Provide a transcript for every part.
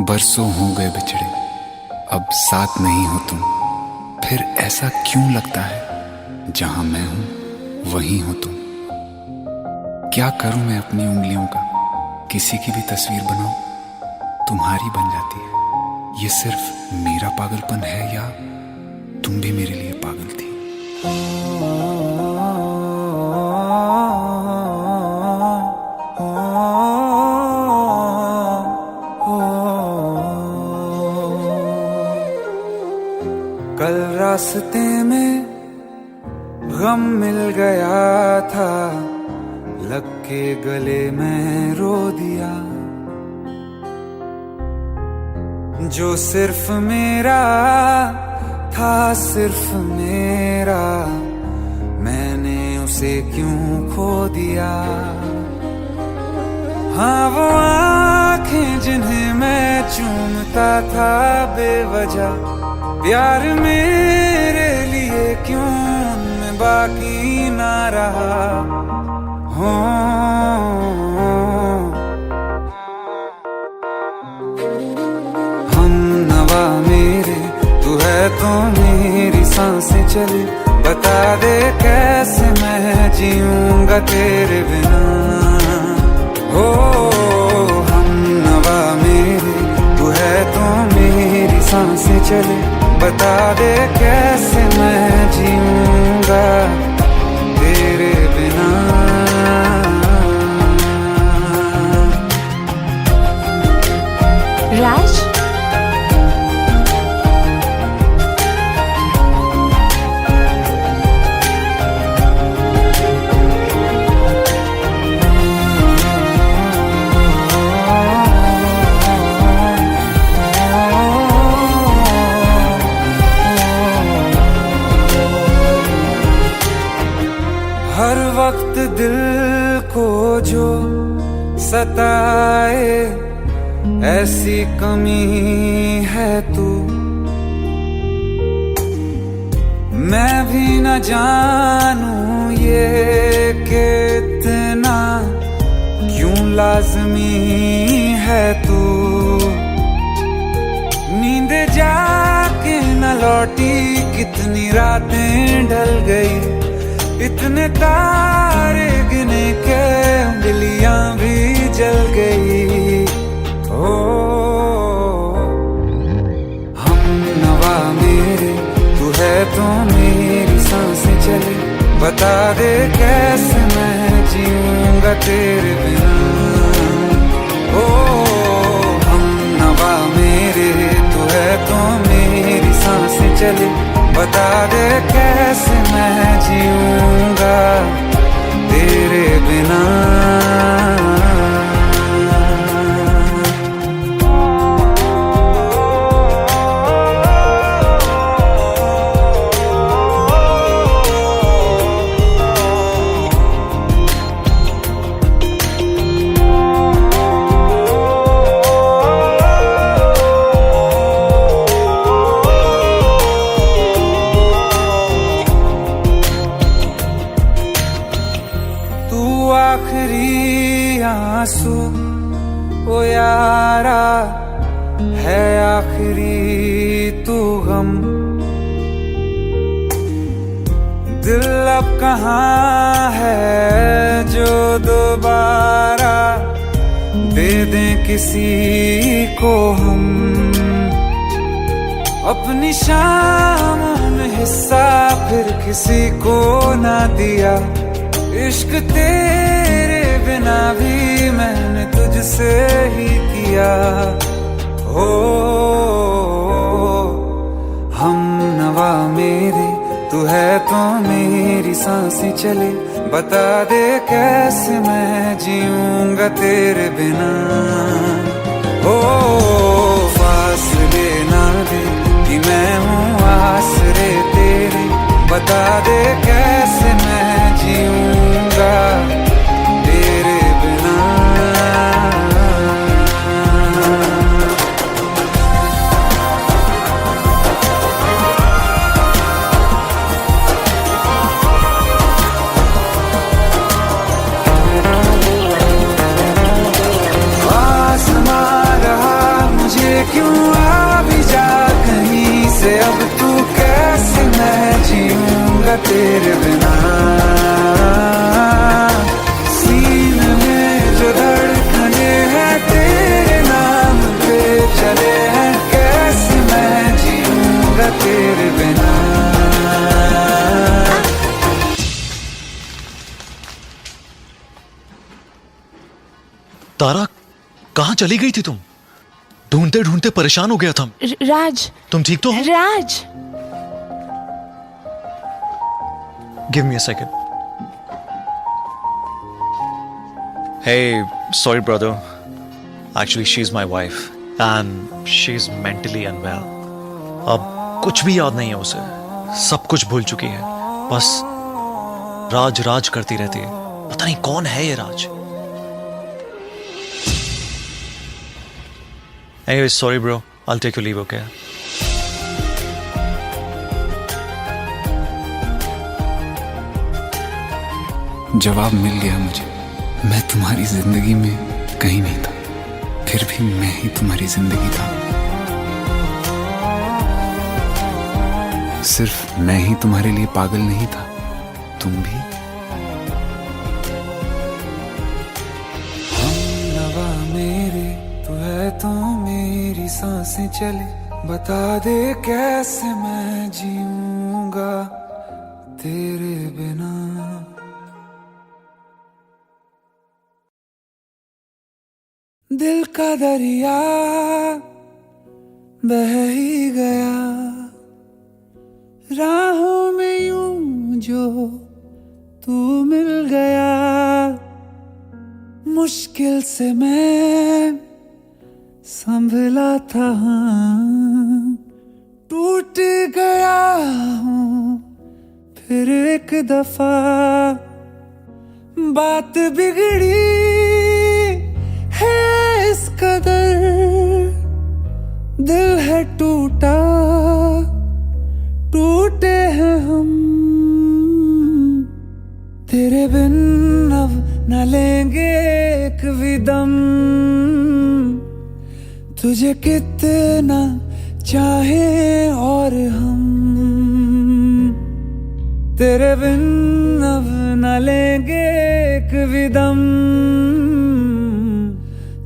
बरसों हो गए बिछड़े, अब साथ नहीं हो तुम। फिर ऐसा क्यों लगता है जहां मैं हूं वहीं हो तुम। क्या करूं मैं अपनी उंगलियों का, किसी की भी तस्वीर बनाऊं तुम्हारी बन जाती है। ये सिर्फ मेरा पागलपन है या तुम भी मेरे लिए पागल थी। कल रास्ते में गम मिल गया था, लग के गले में रो दिया। जो सिर्फ मेरा था, सिर्फ मेरा, मैंने उसे क्यों खो दिया। हाँ वो आँखें जिन्हें मैं चूमता था बेवजह, प्यार मेरे लिए क्यों उनमें बाकी ना रहा हो। हम नवा मेरे, तू है तो मेरी सांसें चले। बता दे कैसे मैं जीऊंगा तेरे बिना। हो हम नवा मेरे, तू है तो मेरी सांसें चले। बता दे कैसे मैं जीऊंगा तेरे बिना। राज, हर वक्त दिल को जो सताए, ऐसी कमी है तू। मैं भी न जानूं ये कि इतना क्यों लाज़मी है तू। नींद जाके न लौटी, कितनी रातें ढल गई। इतने तारे गिने के उंगलियां भी जल गई। ओ हम नवा मेरे, तू है तो मेरी सांसें चले। बता दे कैसे मैं जीऊंगा तेरे बिना। ओ हम नवा मेरे, तू है तो मेरी सांसें चले। बता दे कैसे मैं जीऊंगा तेरे बिना। आखिरी आंसू ओ यारा है, आखिरी तू गम। दिल अब कहाँ है जो दोबारा दे दें किसी को हम। अपनी शामों में हिस्सा फिर किसी को ना दिया। इश्क तेरे बिना भी मैंने तुझसे ही किया। हो हम नवा मेरे, तू है तो मेरी सांसें चले। बता दे कैसे मैं जीऊंगा तेरे बिना। हो फासले ना दे कि मैं हूँ आसरे तेरे। बता दे कैसे मैं जीऊंगा तेरे बिना। आसमां रहा मुझे तेरे बिना। सीने में जो धड़कने हैं तेरे नाम पे चले हैं, कैसे मैं जीऊंगा तेरे बिना। तारा, कहाँ चली गई थी तुम? ढूंढते ढूंढते परेशान हो गया था। राज, तुम ठीक तो हो? Raj. Give me a second. Hey, sorry brother. Actually, she's my wife and she's mentally unwell. अब कुछ भी याद नहीं है उसे, सब कुछ भूल चुकी है। बस राज राज करती रहती है। पता नहीं कौन है ये राज। Anyway, sorry bro. I'll take your leave, okay? जवाब मिल गया मुझे। मैं तुम्हारी जिंदगी में कहीं नहीं था, फिर भी मैं ही तुम्हारी जिंदगी था। सिर्फ मैं ही तुम्हारे लिए पागल नहीं था, तुम भी। हमनवा मेरे तू है तो मेरी सांसें चले, बता दे कैसे मैं जीऊंगा तेरे बिना। दिल का दरिया बह ही गया, राहों में यूं जो तू मिल गया। मुश्किल से मैं संभला था, टूट गया हूँ फिर एक दफा। बात बिगड़ी है इस कदर, दिल है टूटा, टूटे हैं हम। तेरे बिन अब न लेंगे एक भी दम, तुझे कितना चाहे और हम। तेरे बिन अब न लेंगे एक भी दम,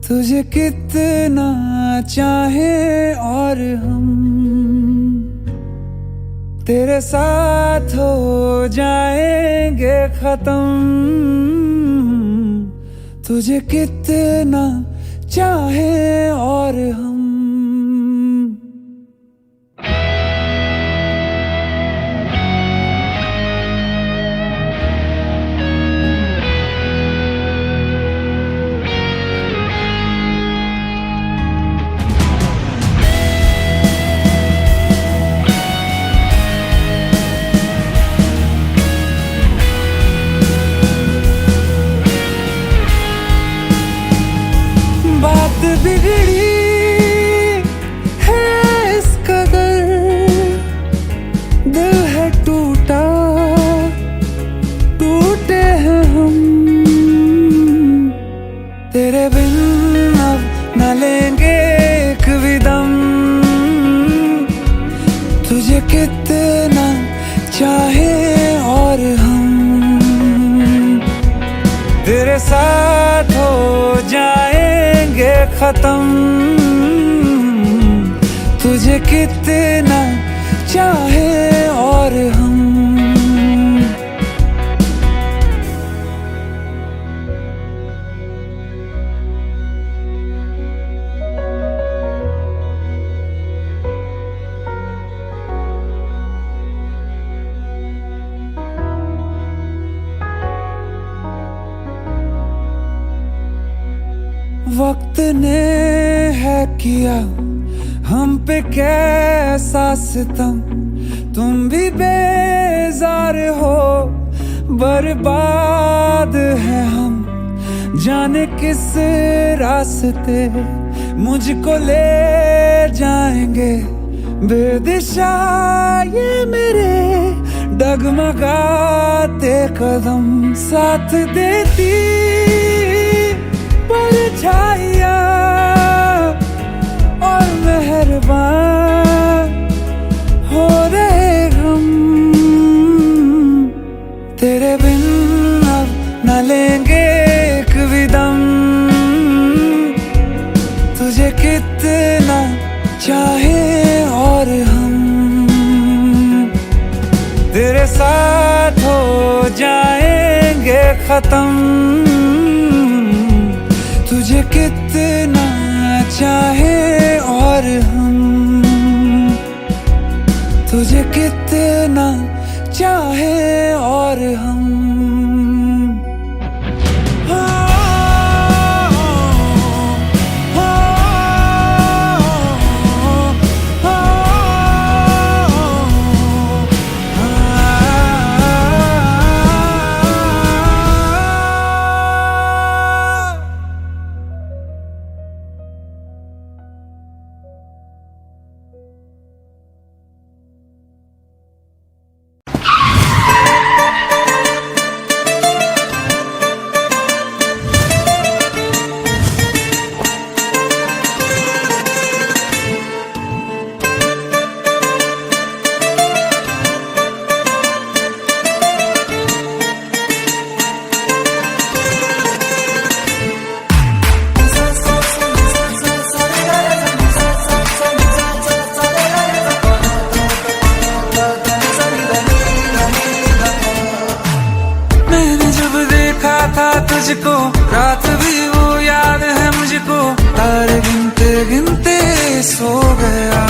तुझे कितना चाहे और हम। तेरे साथ हो जाएंगे खत्म, तुझे कितना चाहे और हम। बात बिगड़ी है इस कदर, दिल है टूटा, टूटे हैं हम। तेरे बिन अब न लेंगे एक भी दम, तुझे कितना चाहे और हम। तेरे साथ हो जाएंगे खत्म, तुझे कितना चाहे और हम। वक्त ने है किया हम पे कैसा सितम, तुम भी बेजार हो, बर्बाद है हम। जाने किस रास्ते मुझको ले जाएंगे, बेदिशा ये मेरे डगमगाते कदम। साथ देती परछाइयाँ और मेहरबान हो रहे हम। भी दम तुझे कितना चाहे और हम तेरे साथ हो जाएंगे खत्म। तुझे कितना चाहे और हम तुझे कितना चाहे और हम। था तुझको रात भी वो याद है मुझको, तारे गिनते गिनते सो गया।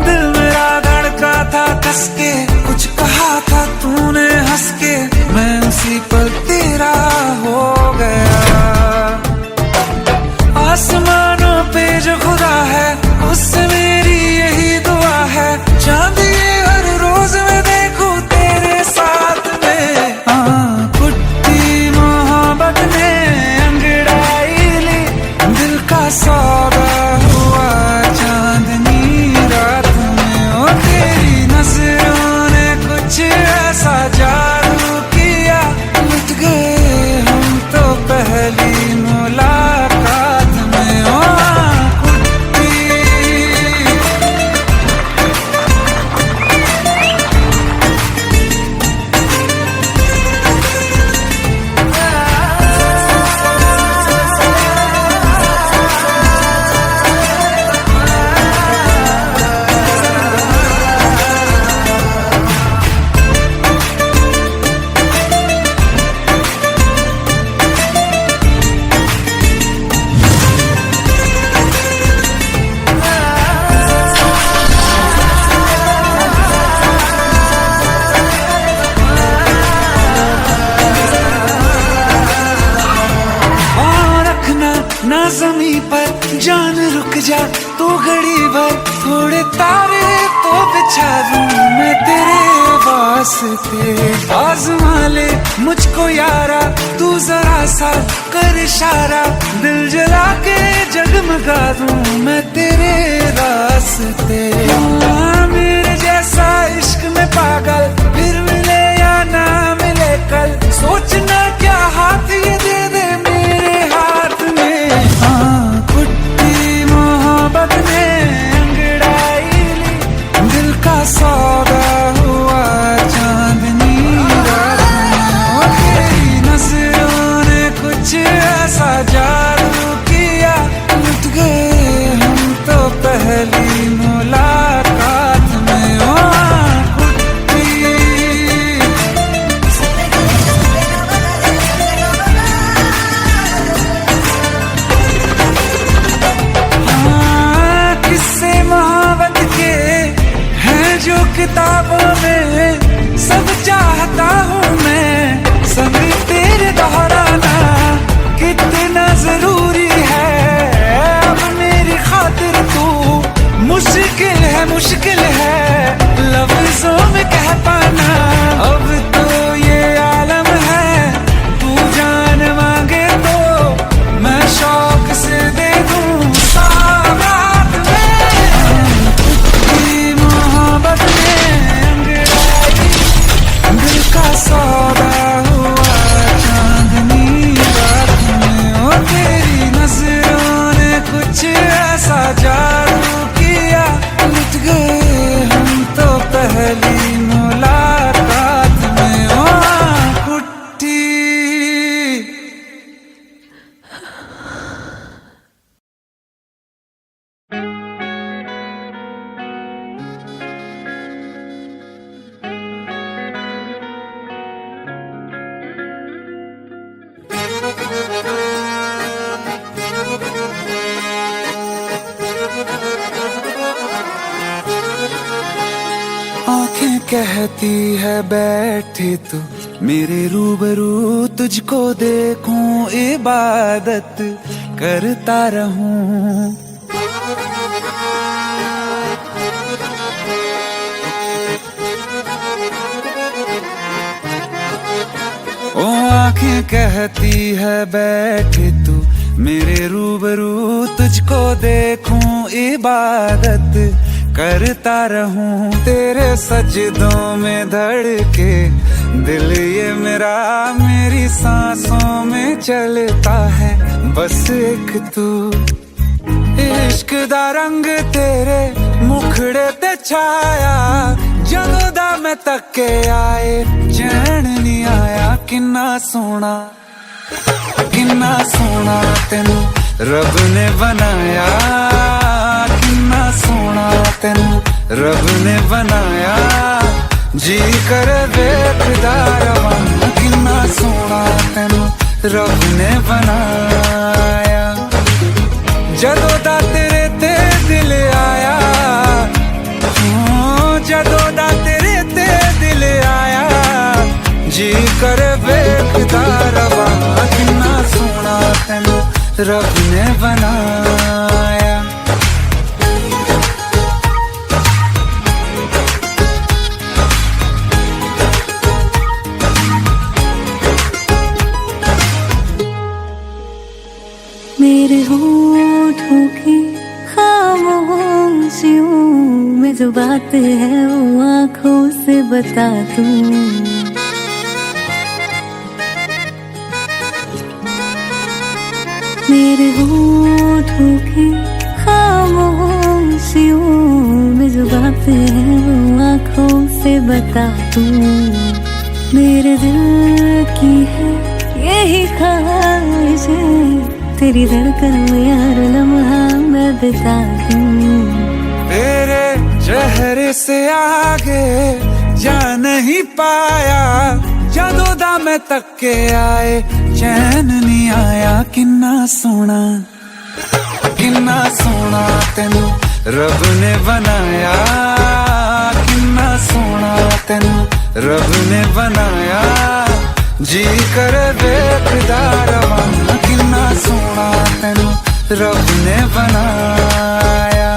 दिल मेरा धड़का था कस के, कुछ कहा था तूने हंस के, मैं उसी पल तेरा हो गया। आसमानों पे जो खुदा है उससे मेरी यही दुआ है, चांद ये हर रोज मैं देखूं तेरे साथ में। कुट्टी मोहब्बत ने अंगड़ाई ली, दिल का सौदा हुआ चांदनी रात में। ओ तेरी नजरों ने कुछ ऐसा जादू किया, लुट गए हम तो पहली मुलाकात में। ओ ना ज़मीं पर जान रुक जा तू घड़ी भर, थोड़े तारे तो बिछा दूं मैं तेरे वास्ते। आज़मा ले मुझको यारा तू जरा सा कर इशारा, दिल जला के जगमगा दूं मैं तेरे रास्ते। मेरे जैसा इश्क में पागल फिर मिले या ना मिले कल, सोचना क्या हाथ ये दे दे मेरे हाथ में। कुट्टी मोहब्बत ने अंगड़ाई ली, दिल का सौदा हुआ चांदनी रात में। ओ तेरी नजरों ने कुछ ऐसा जादू किया, लुट गए हम तो पहली मुलाकात में। ओ कुट्टी कहती है बैठे तो मेरे रूबरू तुझको देखूं, इबादत करता रहूं। ओ आंखें कहती है बैठे तू मेरे रूबरू तुझको देखूं, इबादत करता रहूं। तेरे सजदों में धड़के दिल ये मेरा, मेरी सांसों में चलता है बस एक तू। इश्क दा रंग तेरे मुखड़े ते छाया, जदों दा मैं तके आए चैन नहीं आया। किन्ना सोना तेनू रब ने बनाया, किन्ना सोना तेनू रब ने बनाया। जी कर वेखदा रवां, किन्ना सोना तेनू रब ने बनाया। जदों दा तेरे ते दिल आया, जदों दा तेरे ते दिल आया। जी कर वेखदा रवां, किन्ना सोना तेनू रब ने बनाया। मेरे होठों की खामोशियों में जो बात है वो आँखों से बता दूं। मेरे होठों की खामोशियों में जो बात है वो आँखों से बता दूं। मेरे दिल की है यही ख्वाहिश है, तेरी धड़कन में हर लम्हा मैं बिता दूं। तेरे चेहरे से आगे जा नहीं पाया, जदों दा मैं तके आए चैन नहीं आया। किन्ना सोना तेनू रब ने बनाया, किन्ना सोना तेनू रब ने बनाया। जी कर वेखदा रवां, किन्ना सोना तेनू रब ने बनाया।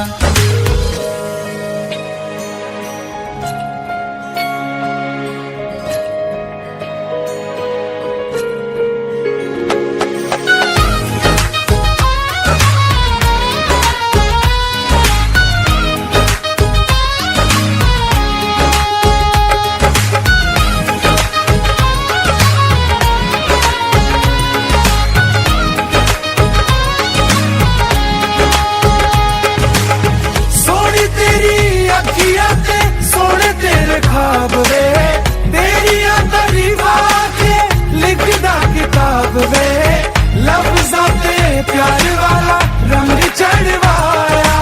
प्यार वाला रंग चढ़वाया,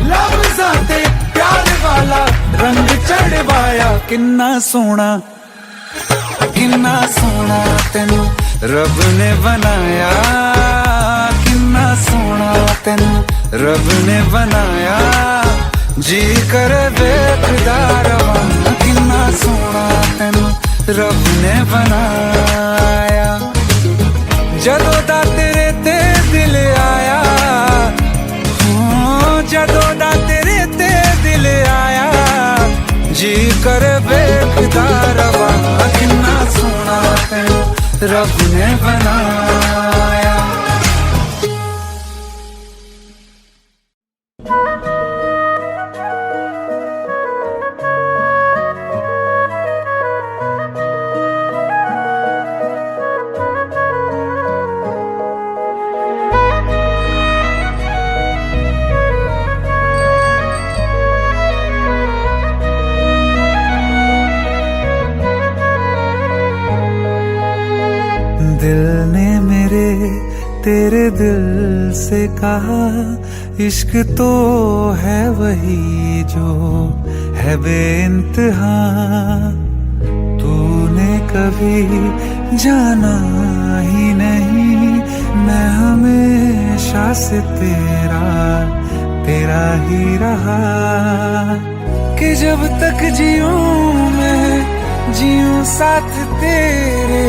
लफ्ज़ां ते प्यार वाला रंग चढ़वाया। किन्ना सोना तेनू रब ने बनाया, किन्ना सोना तेनू रब ने बनाया। जी कर वेखदा रवां, किन्ना सोना तेनू रब ने बनाया। जदों दा तेरे ते दिल आया, जदों दा तेरे ते दिल आया। जी कर वेखदा रवां, किन्ना सोना तेनू रब ने बनाया। दिल ने मेरे तेरे दिल से कहा, इश्क तो है वही जो है बेइंतहा। तूने कभी जाना ही नहीं, मैं हमेशा से तेरा ही रहा। कि जब तक जीऊं मैं जीऊं साथ तेरे,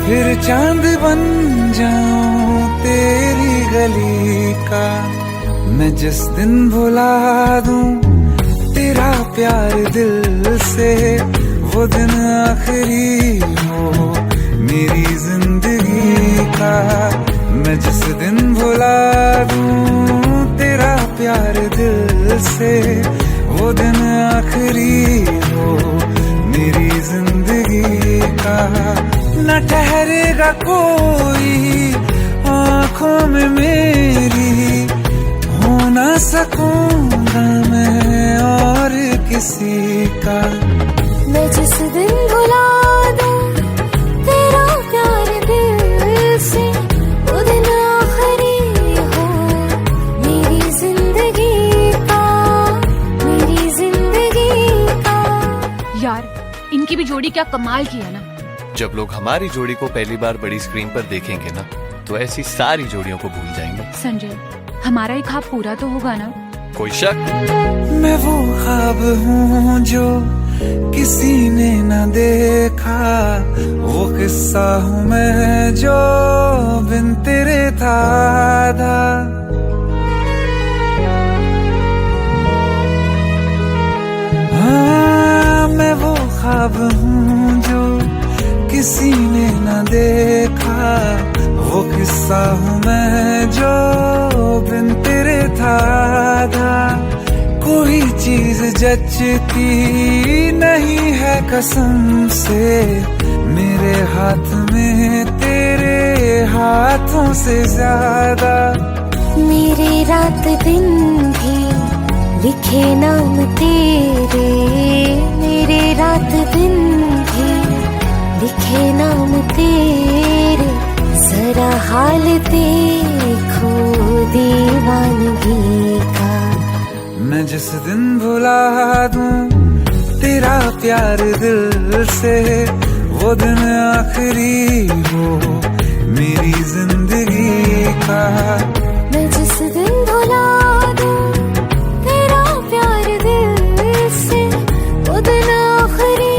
फिर चांद बन जाऊं तेरी गली का। मैं जिस दिन भुला दूं तेरा प्यार दिल से, वो दिन आखिरी हो मेरी जिंदगी का। मैं जिस दिन भुला दूं तेरा प्यार दिल से, वो दिन आखिरी हो मेरी जिंदगी का। न ठहरेगा कोई आंखों में मेरी, हो ना सकूंगा मैं और किसी का। मैं जिस दिन भुला दूं तेरा प्यार दिल से, वो दिन आखिरी हो मेरी जिंदगी का, मेरी जिंदगी का। यार इनकी भी जोड़ी क्या कमाल की है ना। जब लोग हमारी जोड़ी को पहली बार बड़ी स्क्रीन पर देखेंगे ना, तो ऐसी सारी जोड़ियों को भूल जाएंगे। संजय, हमारा ही ख्वाब पूरा तो होगा ना। कोई शक? मैं वो ख्वाब हूँ जो किसी ने न देखा, वो किस्सा हूँ मैं जो बिन तेरे था आधा। हाँ, मैं वो ख्वाब हूँ जो किसी ने न देखा, वो किस्सा हूँ मैं जो बिन तेरे था आधा। कोई चीज जचती नहीं है कसम से, मेरे हाथ में तेरे हाथों से ज्यादा। मेरे रात दिन भी लिखे नाम तेरे, मेरे रात दिन भी लिखे नाम तेरे। जरा हाल देखो दीवानगी का। मैं जिस दिन भुला दूं तेरा प्यार दिल से, वो दिन आखिरी हो मेरी जिंदगी का। मैं जिस दिन भुला दूं तेरा प्यार दिल से, वो दिन आखिरी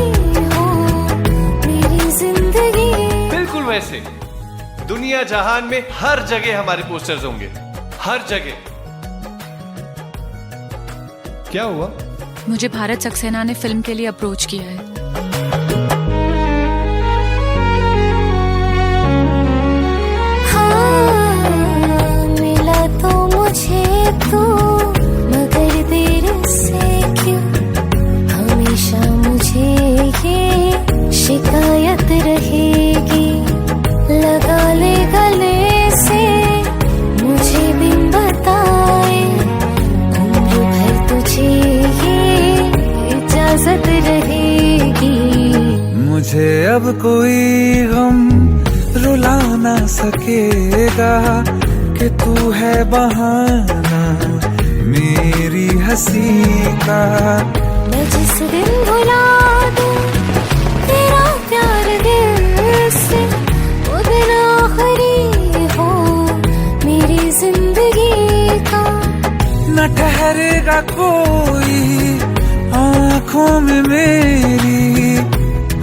हो मेरी जिंदगी। बिल्कुल वैसे दुनिया जहान में हर जगह हमारे पोस्टर्स होंगे, हर जगह। क्या हुआ? मुझे भारत सक्सेना ने फिल्म के लिए अप्रोच किया है। हाँ, मिला तो मुझे तू, मगर देर से क्यों हमेशा मुझे ये शिकायत रहेगी। लगा ले गले से मुझे बिन बताए, उम्र भर तुझे ये इजाजत रहेगी। मुझे अब कोई गम रुला ना सकेगा, कि तू है बहाना मेरी हंसी का। मैं जिस दिन भुला दूं तेरा प्यार दिल से, वो दिन आखिरी हो मेरी जिंदगी का। न ठहरेगा कोई आंखों में मेरी,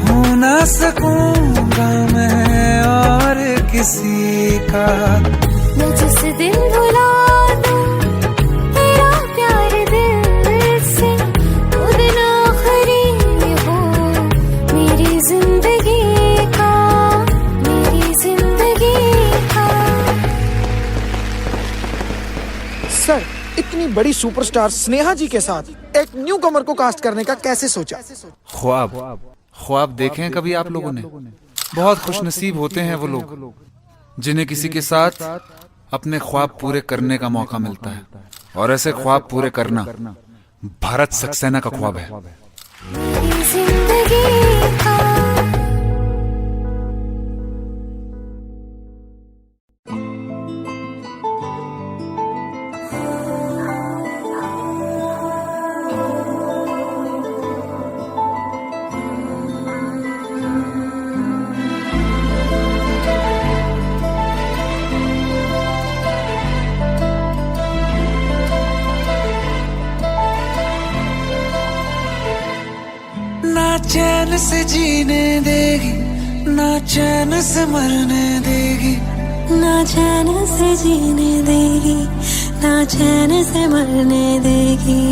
हो ना सकूंगा मैं और किसी का। मैं जिस दिन भुला दूं तेरा प्यार दिल से, वो दिन आखिरी हो मेरी जिंदगी का, मेरी जिंदगी का। सर, इतनी बड़ी सुपरस्टार स्नेहा जी के साथ एक न्यू कमर को कास्ट करने का कैसे सोचा? ख्वाब देखे हैं कभी आप लोगों ने? बहुत खुशनसीब होते हैं वो लोग जिन्हें किसी के साथ अपने ख्वाब पूरे करने का मौका मिलता है। और ऐसे ख्वाब पूरे करना भारत सक्सेना का ख्वाब है। मेरी जिंदगी का। चैन से जीने देगी, ना चैन से मरने देगी, ना चैन से जीने देगी, ना चैन से मरने देगी।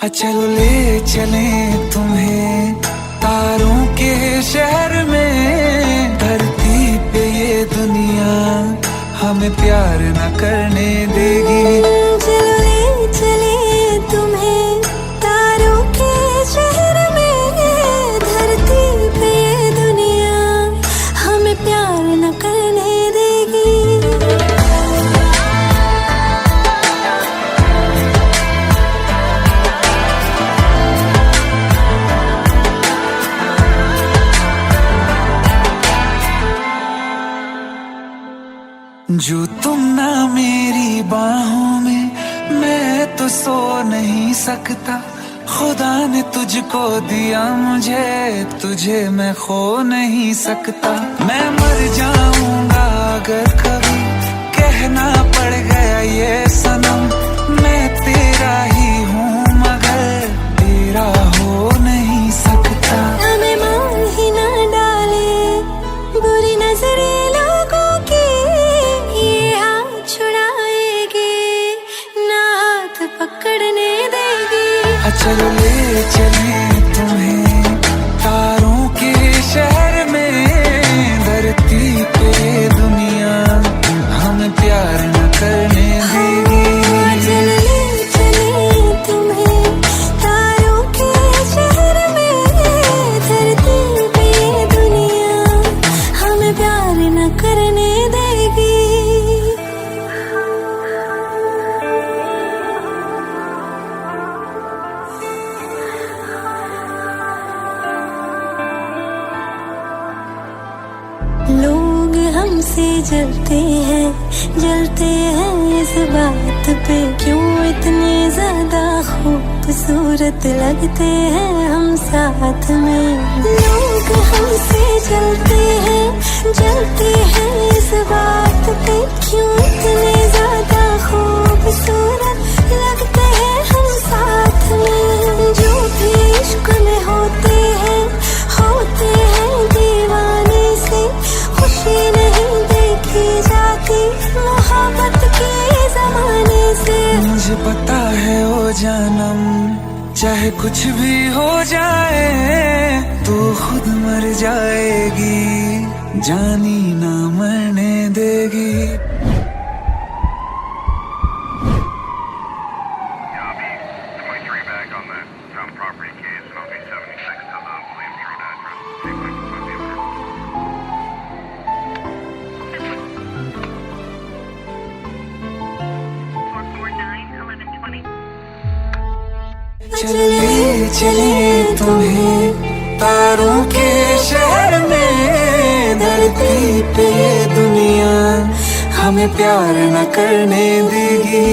चलो ले चले तुम्हें तारों के शहर में, धरती पे ये दुनिया हमें प्यार न करने देगी। चलो ले चले तुम्हें तारों के शहर में, धरती पे ये दुनिया हमें प्यार न करने देगी। जो तुम ना मेरी बाहों में, मैं तो सो नहीं सकता। खुदा ने तुझको दिया मुझे, तुझे मैं खो नहीं सकता। मैं मर जाऊंगा अगर कभी कहना पड़ गया ये सनम, मैं तेरा ही हूँ मगर तेरा हो नहीं सकता। हमें मार ही ना डाले बुरी नजरें लोगों की, ये हाथ छुड़ाएगी ना हाथ पकड़ने देगी। चलो ले चले तुम्हें तारों के शहर में, धरती पे दुनिया हमें प्यार न करने देगी। चलो ले चले तुम्हें तारों के शहर में, धरती पे दुनिया हमें प्यार न करने देगी। लोग हमसे जलते हैं इस बात पे, क्यों इतने ज्यादा खूबसूरत लगते हैं हम साथ में। लोग हमसे जलते हैं इस बात पे, क्यों इतने ज्यादा खूबसूरत लगते हैं हम साथ में। जो भी इश्क में होते हैं दीवाने से, खुशी नहीं देखी जाती मोहब्बत के जमाने से। मुझे पता है ओ जानम, चाहे कुछ भी हो जाए तू खुद मर जाएगी, जानी ना मरने देगी। चले चले तुम्हें तारों के शहर में, धरती पे दुनिया हमें प्यार न करने देगी।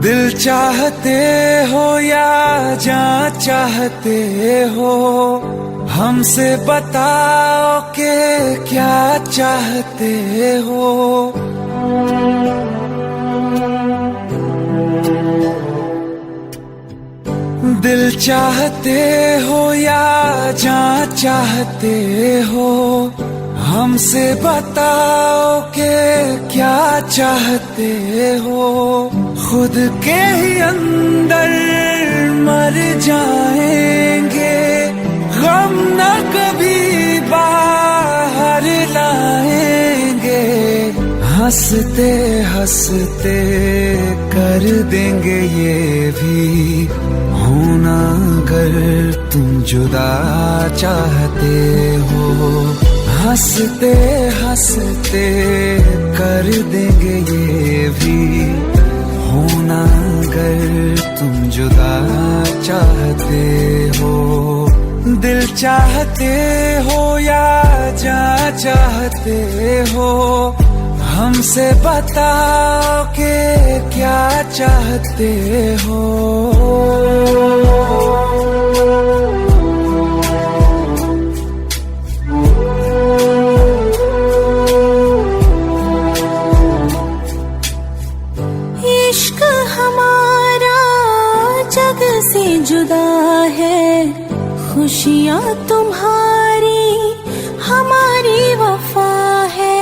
दिल चाहते हो या जान चाहते हो, हमसे बताओ कि क्या चाहते हो। दिल चाहते हो या जान चाहते हो, हमसे बताओ कि क्या चाहते हो। खुद के ही अंदर मर जाएंगे, गम न कभी बाहर लाएंगे। हंसते हंसते कर देंगे ये भी होना अगर तुम जुदा चाहते हो। हंसते हंसते कर देंगे ये भी होना अगर तुम जुदा चाहते हो। दिल चाहते हो या जा चाहते हो, हमसे बताओ कि क्या चाहते हो। इश्क हमारा जग से जुदा है, खुशियाँ तुम्हारी हमारी वफा है।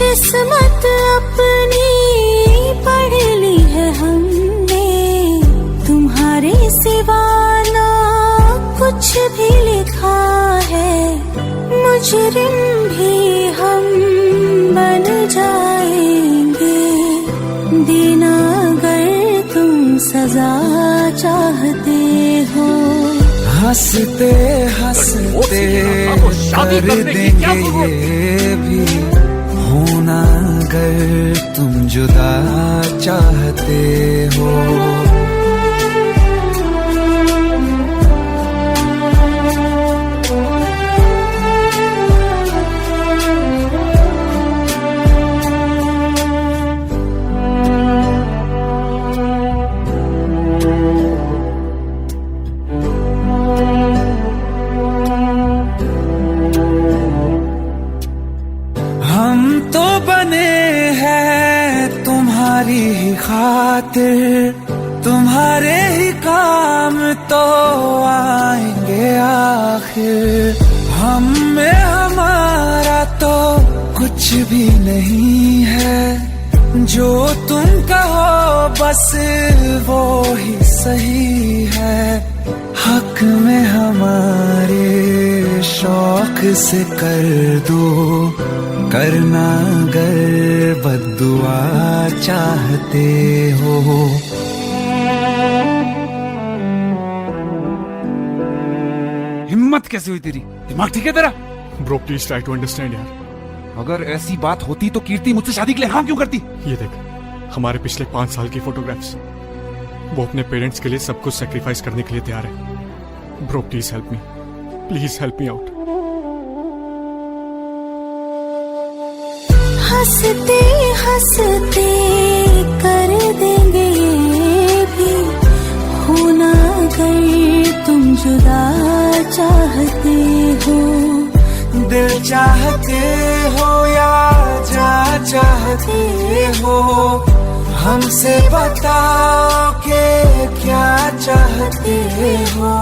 किस्मत अपनी पढ़ ली है हमने, तुम्हारे सिवा ना कुछ भी लिखा है। मुजरिम भी हम बन जाएंगे, देना अगर तुम सजा चाहते हो। हंसते हंसते कर देंगे ये भी होना अगर तुम जुदा चाहते हो। तुम्हारी ही खातिर तुम्हारे ही काम तो आएंगे आखिर। हम में हमारा तो कुछ भी नहीं है, जो तुम कहो बस वो ही सही है। हक में हमारे शौक से कर दो, करना अगर बद्दुआ चाहते हो। हिम्मत कैसे हुई तेरी? दिमाग ठीक है तेरा? Bro please try to understand यार। अगर ऐसी बात होती तो कीर्ति मुझसे शादी के लिए हाँ क्यों करती? ये देख, हमारे पिछले 5 साल की फोटोग्राफ्स, वो अपने पेरेंट्स के लिए सब कुछ सेक्रीफाइस करने के लिए तैयार है। Bro please help me out. हंसते हंसते कर देंगे ये भी होना अगर तुम जुदा चाहते हो। दिल चाहते हो या जा चाहते हो, हमसे बताओ कि क्या चाहते हो।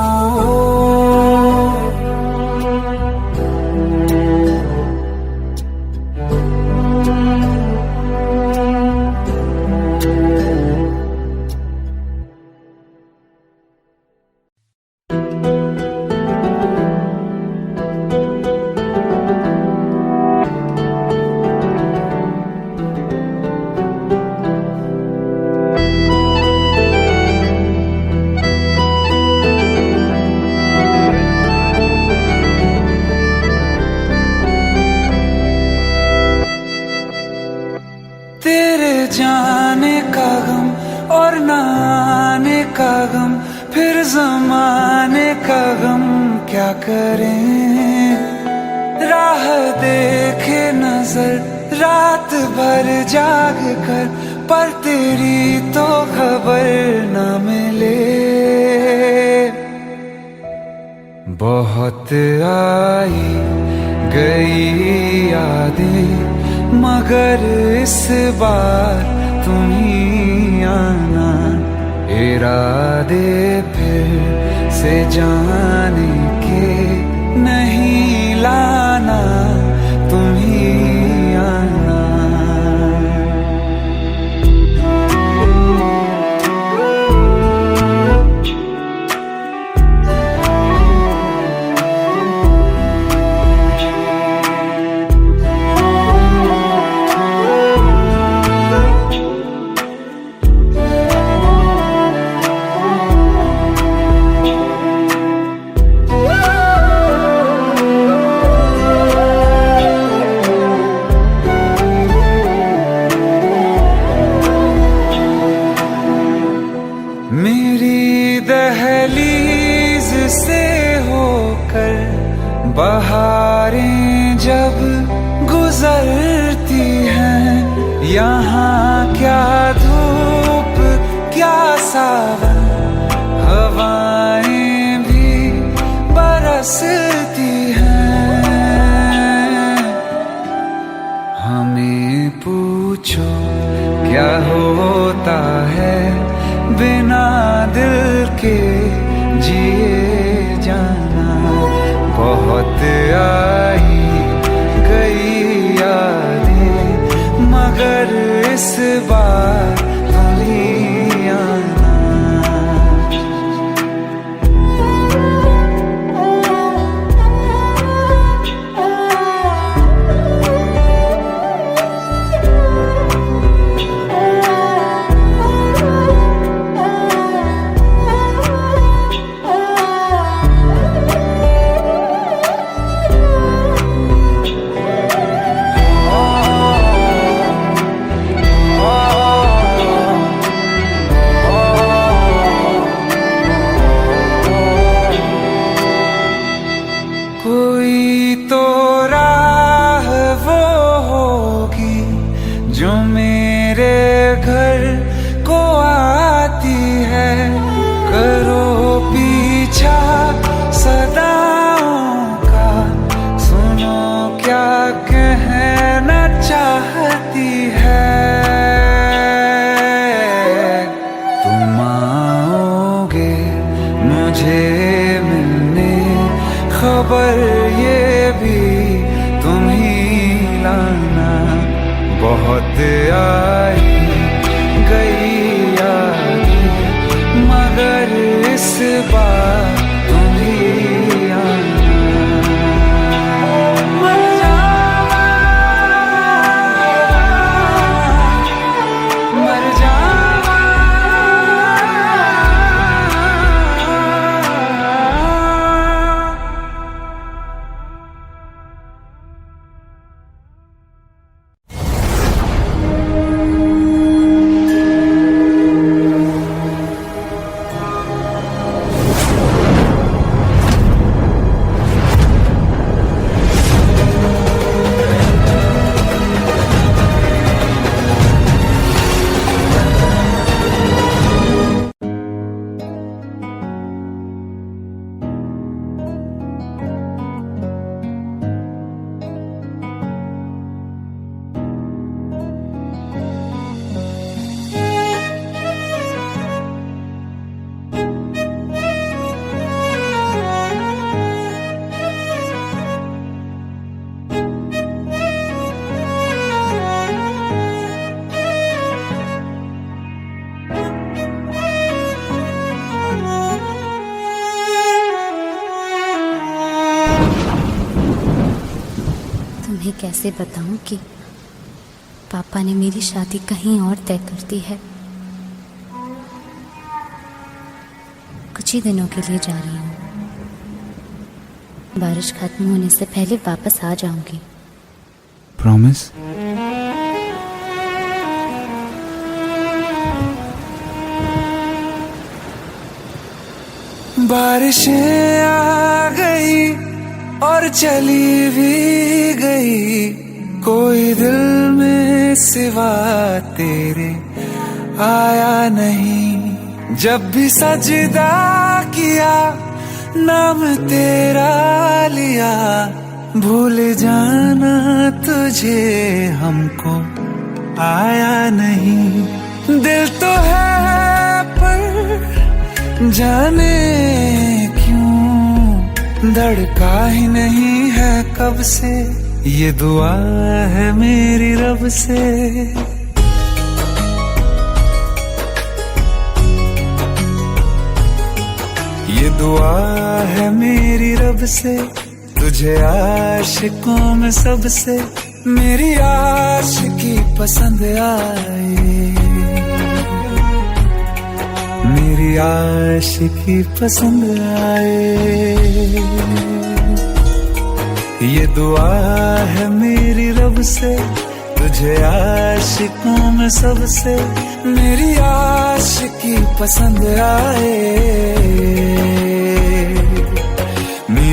जाने का गम और न आने का गम, फिर जमाने का गम क्या करें। राह देखे नजर रात भर जाग कर, पर तेरी तो खबर न मिले। बहुत आई गई यादें, मगर इस बार तुम ही आना। इरादे फिर से जाने के नहीं लाना, तुम ही आना। कारें जब गुजरती हैं, यहाँ क्या धूप क्या सावन, हवाएं भी बरसती हैं। हमें पूछो क्या होता है बिना दिल के जिए जाना। बहुत आई गई यादें मगर इस बार तुम ही आना। कोई तो राह वो होगी जो मेरे घर को आती है। करो पीछा सदाओं का, सुनो क्या कहना चाहती है। तुम आओगे मुझे मिलने, खबर ये भी तुम ही लाना। बहुत आई गई यादें मगर इस बार तुम ही आना। मर जावा, मर जावा। तुम्हें कैसे बताऊं कि पापा ने मेरी शादी कहीं और तय कर दी है। कुछ ही दिनों के लिए जा रही हूँ। बारिश खत्म होने से पहले वापस आ जाऊंगी। प्रॉमिस? बारिशें आ गई और चली भी गई, कोई दिल में सिवा तेरे आया नहीं। जब भी सजदा किया नाम तेरा लिया, भूल जाना तुझे हमको आया नहीं। दिल तो है पर जाने क्यों धड़का ही नहीं है कब से। ये दुआ है मेरी रब से। ये दुआ है मेरी रब से, तुझे आशिकों में सबसे मेरी आशिकी पसंद आए। मेरी आशिकी पसंद आए। ये दुआ है मेरी रब से, तुझे आशिकों में सबसे मेरी आशिकी पसंद आए।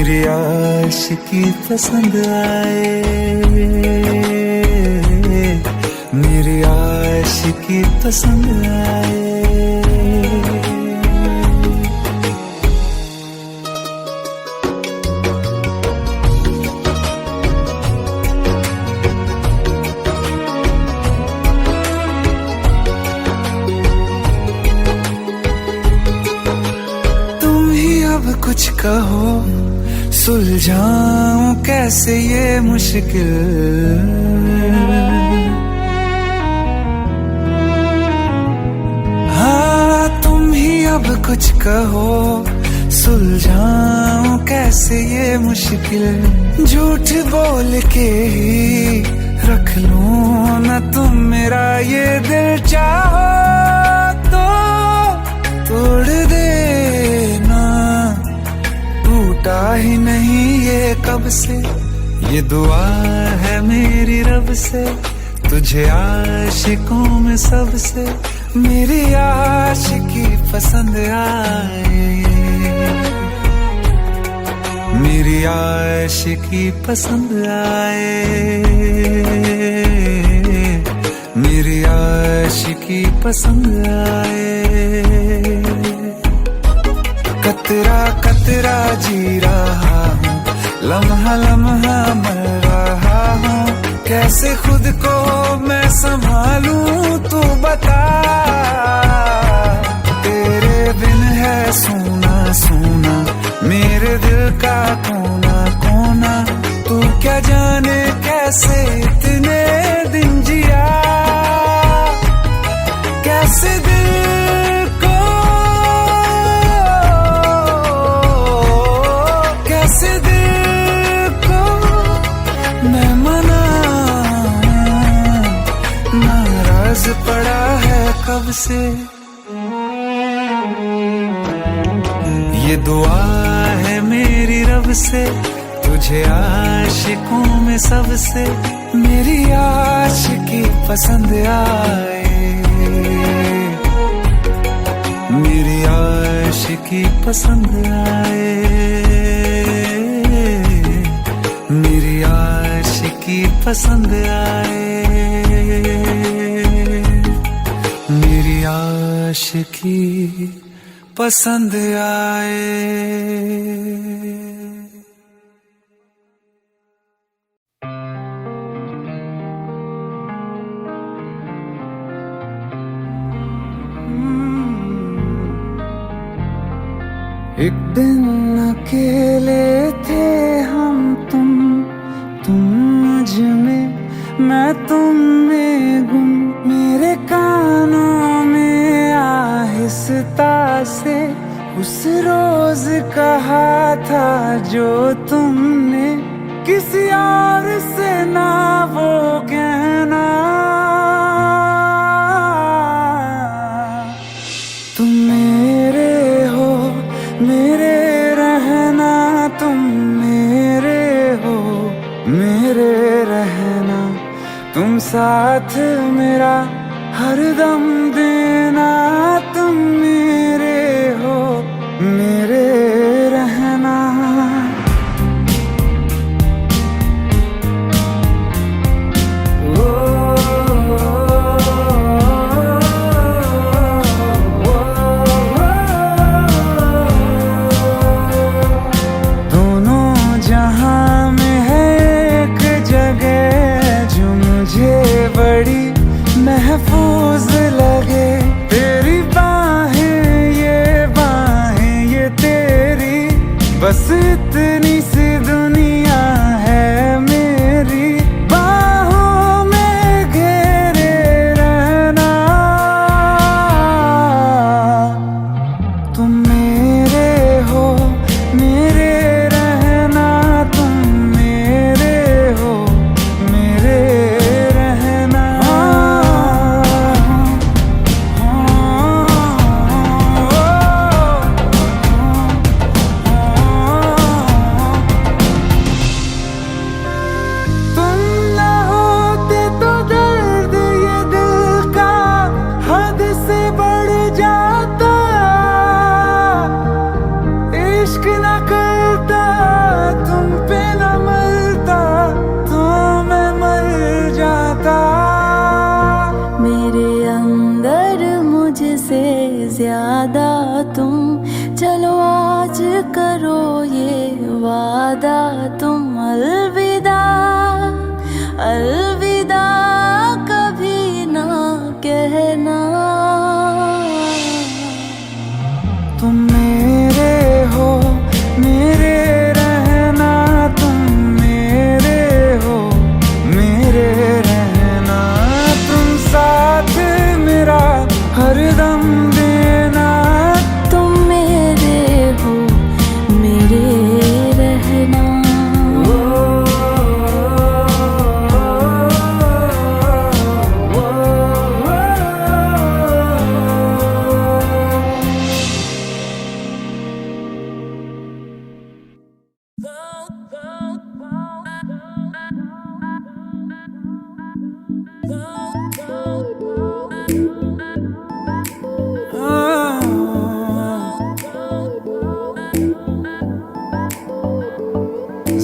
मेरी आशिकी पसंद आए, मेरी आशिकी पसंद आए। कुछ कहो सुलझाऊं कैसे ये मुश्किल, हाँ तुम ही अब कुछ कहो सुलझाऊं कैसे ये मुश्किल। झूठ बोल के ही रख लूं ना तुम मेरा ये दिल, चाहो तो तोड़ देना, टूटा ही नहीं ये कब से। ये दुआ है मेरी रब से, तुझे आशिकों में सबसे मेरी आशिकी पसंद आए, मेरी आशिकी पसंद आए, मेरी आशिकी पसंद आए। कतरा कतरा जी रहा हूँ, लम्हा लम्हा मर रहा हूँ, कैसे खुद को मैं संभालूं तू बता। तेरे बिन है सूना सूना मेरे दिल का कोना कोना, तू क्या जाने कैसे इतने दिन जिया, कैसे दिल को कैसे दिल को मैं मनाऊं, नाराज पड़ा है कब से। ये दुआ है मेरी रब से, तुझे आशिकों में सबसे मेरी आशिकी पसंद आए, मेरी आशिकी पसंद आए, मेरी आशिकी पसंद आए, मेरी आशिकी पसंद आए। एक दिन अकेले थे हम तुम मुझ में, मैं तुम में गुम, मेरे कानों में आहिस्ता से उस रोज कहा था जो तुमने किसी और से ना वो कहना। तुम मेरे हो मेरे रहना, तुम मेरे हो मेरे रहना, तुम साथ मेरा हरदम देना, तुम मेरे हो मेरे रहना। दोनों जहां में है एक जगह जो मुझे बड़ी महफूज लगे, वादा तुम अलविदा अलविदा कभी ना कहना। तुम मेरे हो मेरे रहना, तुम मेरे हो मेरे रहना, तुम साथ मेरा हरदम देना। तुम मेरे हो मेरे रहना।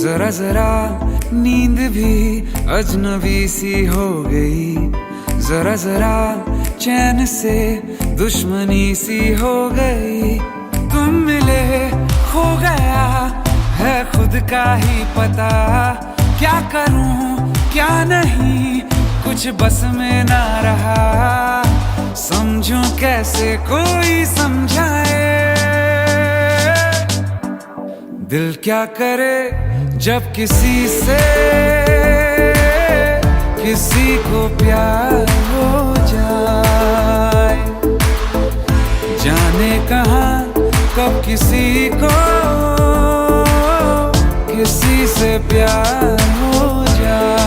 जरा जरा नींद भी अजनबी सी हो गई, जरा जरा चैन से दुश्मनी सी हो गई। तुम मिले खो गया है खुद का ही पता, क्या करूं क्या नहीं कुछ बस में ना रहा। समझूं कैसे कोई समझाए, दिल क्या करे जब किसी से किसी को प्यार हो जाए। जाने कहाँ कब किसी को किसी से प्यार हो जाए।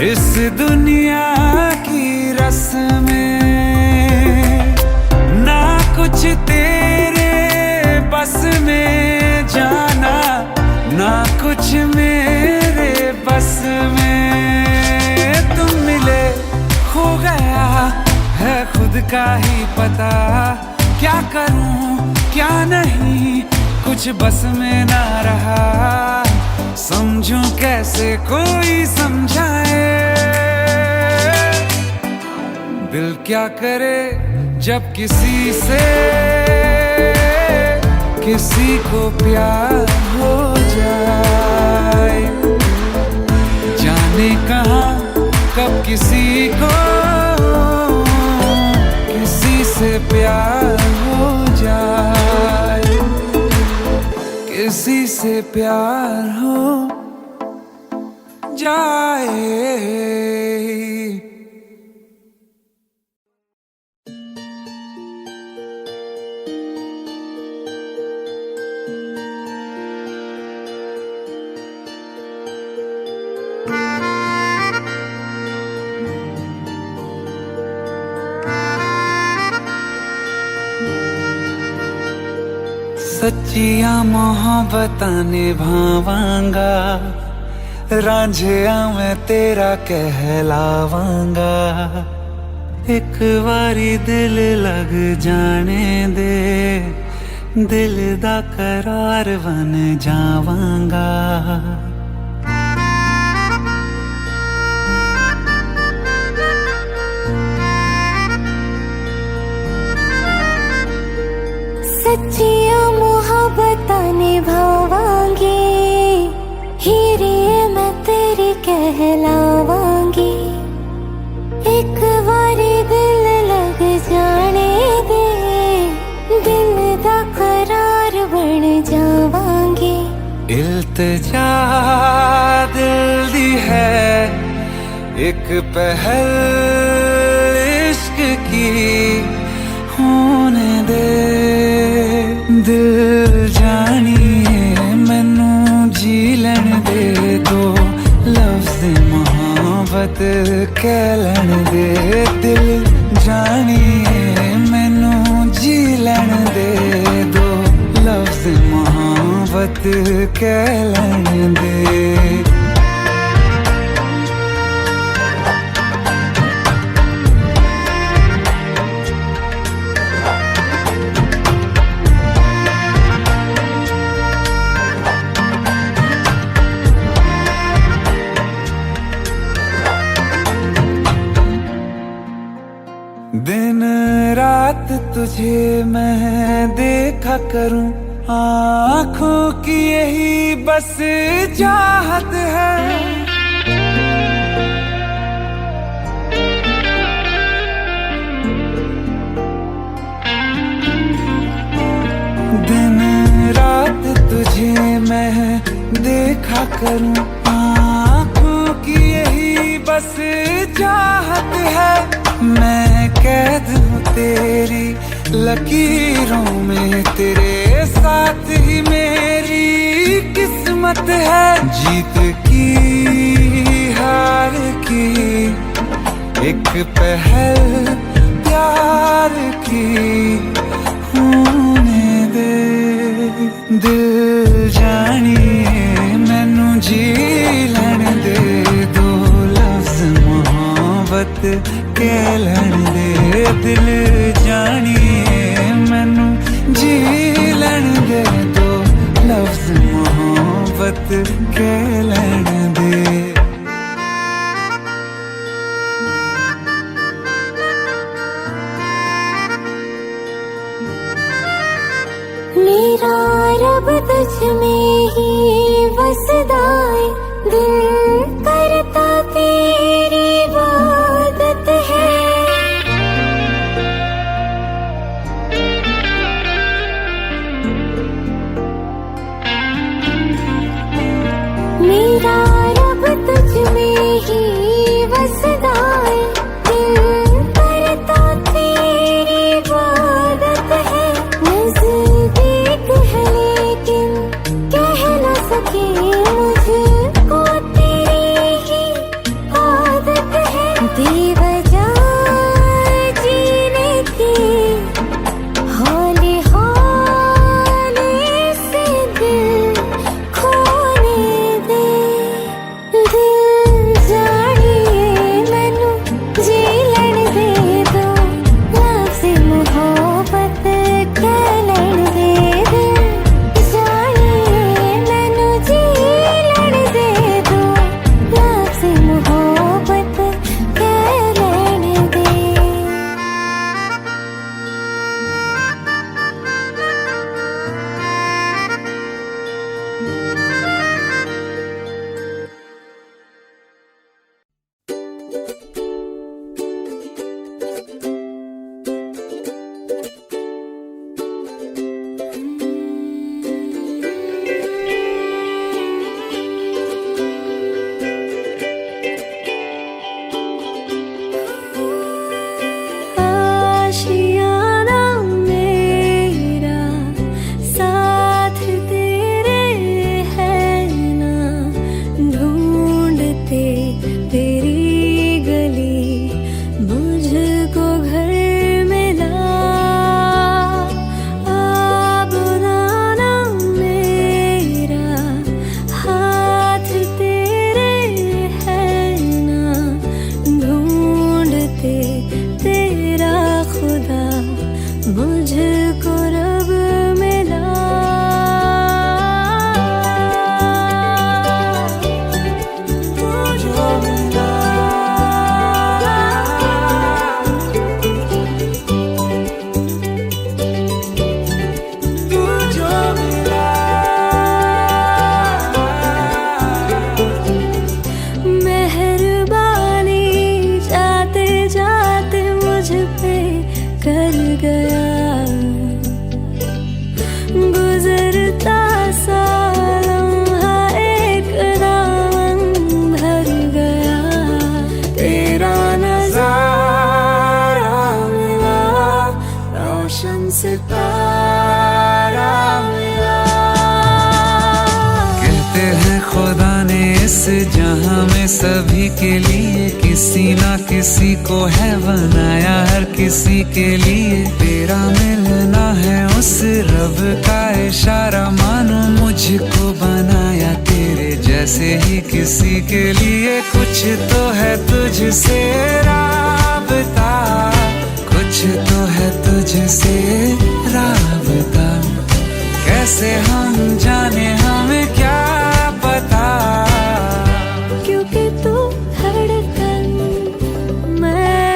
इस दुनिया की रस्में ना कुछ तेरे बस में जाना, ना कुछ मेरे बस में। तुम मिले खो गया है खुद का ही पता, क्या करूं क्या नहीं कुछ बस में ना रहा। समझूं कैसे कोई समझाए, दिल क्या करे जब किसी से किसी को प्यार हो जाए। जाने कहाँ कब किसी को किसी से प्यार हो जाए, किसी से प्यार हो जाए। सच्चिया मोहब्बतां निभावांगा, रांझिया मैं तेरा कहलावांगा। एक बारी दिल लग जाने दे, दिल दा करार बन जावांगा। सच्चिया मोहब्बतां निभावांगी, हीरे मैं तेरी कहलावांगी। एक बारी दिल लग जाने दे, दिल दा करार बन जावांगी। इल्तिजा दिल दी है एक पहल इश्क की होने दे। दिल जानिए मैनू जी लैन दे, दो लफ्ज़ मोहब्बत कह लैन दे। दिल जानिए मैनू जी लैन दे, दो लफ्ज़ मोहब्बत कह लैन दे। तुझे मैं देखा करूं, आँखों की यही बस चाहत है। दिन रात तुझे मैं देखा करूं, आँखों की यही बस चाहत है। मैं कैद हूँ तेरी लकीरों में, तेरे साथ ही मेरी किस्मत है। जीत की हार की एक पहल प्यार की होने दे। दिल जानिए मैनू जी लैण दे, दो लफ्ज मोहब्बत कह लैण दे। दिल जानिए मैनू जी लैण दे, दो लफ्ज मोहब्बत कह लैण दे। मेरा रब तुझ में ही वसदा है, दिल करता तेरी इबादत है। मेरा रब तुझ में ही वसदा है, दिल करता तेरी इबादत है। नज़दीक है लेकिन कह न सके, मुझको तेरी ही आदत है। बेवजह जीने की हौले हौले से दिल खोने दे। दिल जानिए मैनू जी लैण दे, दो लफ्ज़ मोहब्बत कह लैण दे। दिल जानिए मैनू जी लैण दे, दो लफ्ज़ मोहब्बत कह लैण दे। आशियाना मेरा साथ तेरे है ना, ढूंढते तेरी गली मुझको घर मिला। अब नाना मेरा हाथ तेरे है ना, ढूंढते तेरा खुदा मुझको रब मिला। तुझको मिला, तुझको मिला। मेहरबानी जाते जाते मुझ पे कर गया, गुजरता सा लम्हा एक दामन भर गया। तेरा नज़ारा मिला, रोशन सितारा मिला। कहते हैं खुदा ने इस जहां में सभी के लिए किसी ना किसी को है बनाया, हर किसी के लिए तेरा मिलना है उस रब का इशारा। मानो मुझको बनाया तेरे जैसे ही किसी के लिए, कुछ तो है तुझसे राबता, कुछ तो है तुझसे राबता। कैसे हम जाने हमें क्या पता, क्योंकि तू धड़कन मैं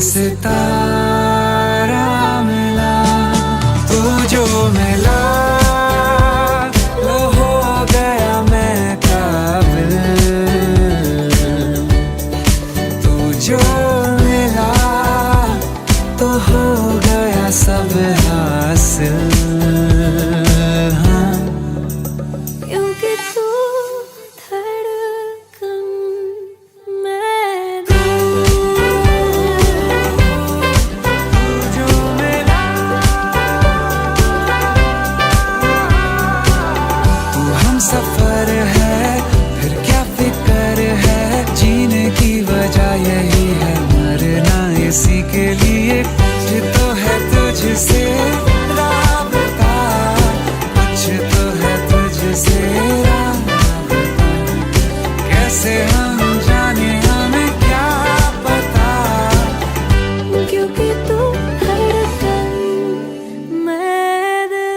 सितारा मिला, तू जो मिला लो हो गया मैं काबिल, तू जो मिला तो हो गया सब हासिल। हाँ, क्योंकि तू धड़कन मैं दिल, जो मिला तू हम सफर है, फिर क्या फिक्र है, जीने की वजह यही है, मरना इसी के लिए, कुछ तो है तुझसे राबता, कुछ तो है तुझसे राबता, कैसे हम जाने हमें क्या पता, क्योंकि तू धड़कन मैं दिल।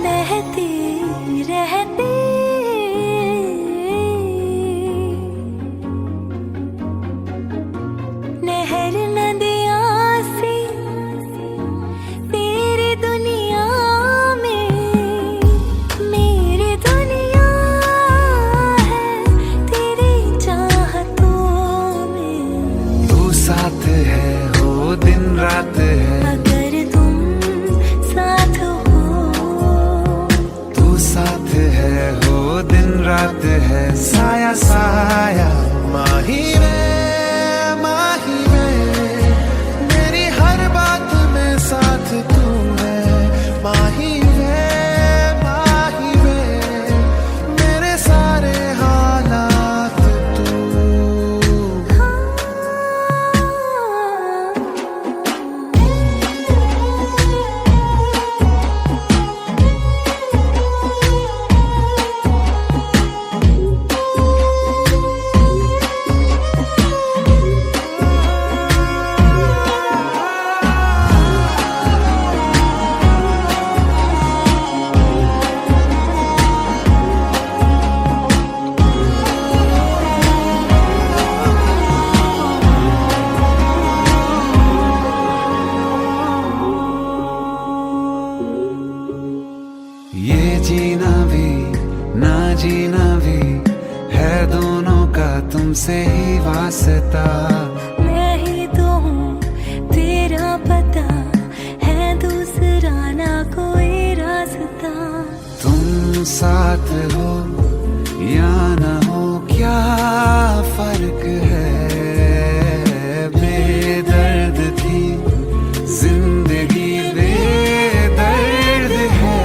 बहती रहती नहर नदियाँ सी तेरी दुनिया में, मेरी दुनिया है तेरी चाहतों में, तू साथ है हो दिन रात है, अगर तुम साथ हो, तू साथ है हो दिन रात है, साया साया माही में मेरी हर बात में साथ तू है, माही में मेरे सारे हालात तू। ये जीना भी ना जीना भी है दोनों का तुमसे ही वास्ता, मैं ही तो हूँ तेरा पता, है दूसरा ना कोई रास्ता, तुम साथ हो या ना हो क्या फर्क है, बेदर्द थी जिंदगी बेदर्द है,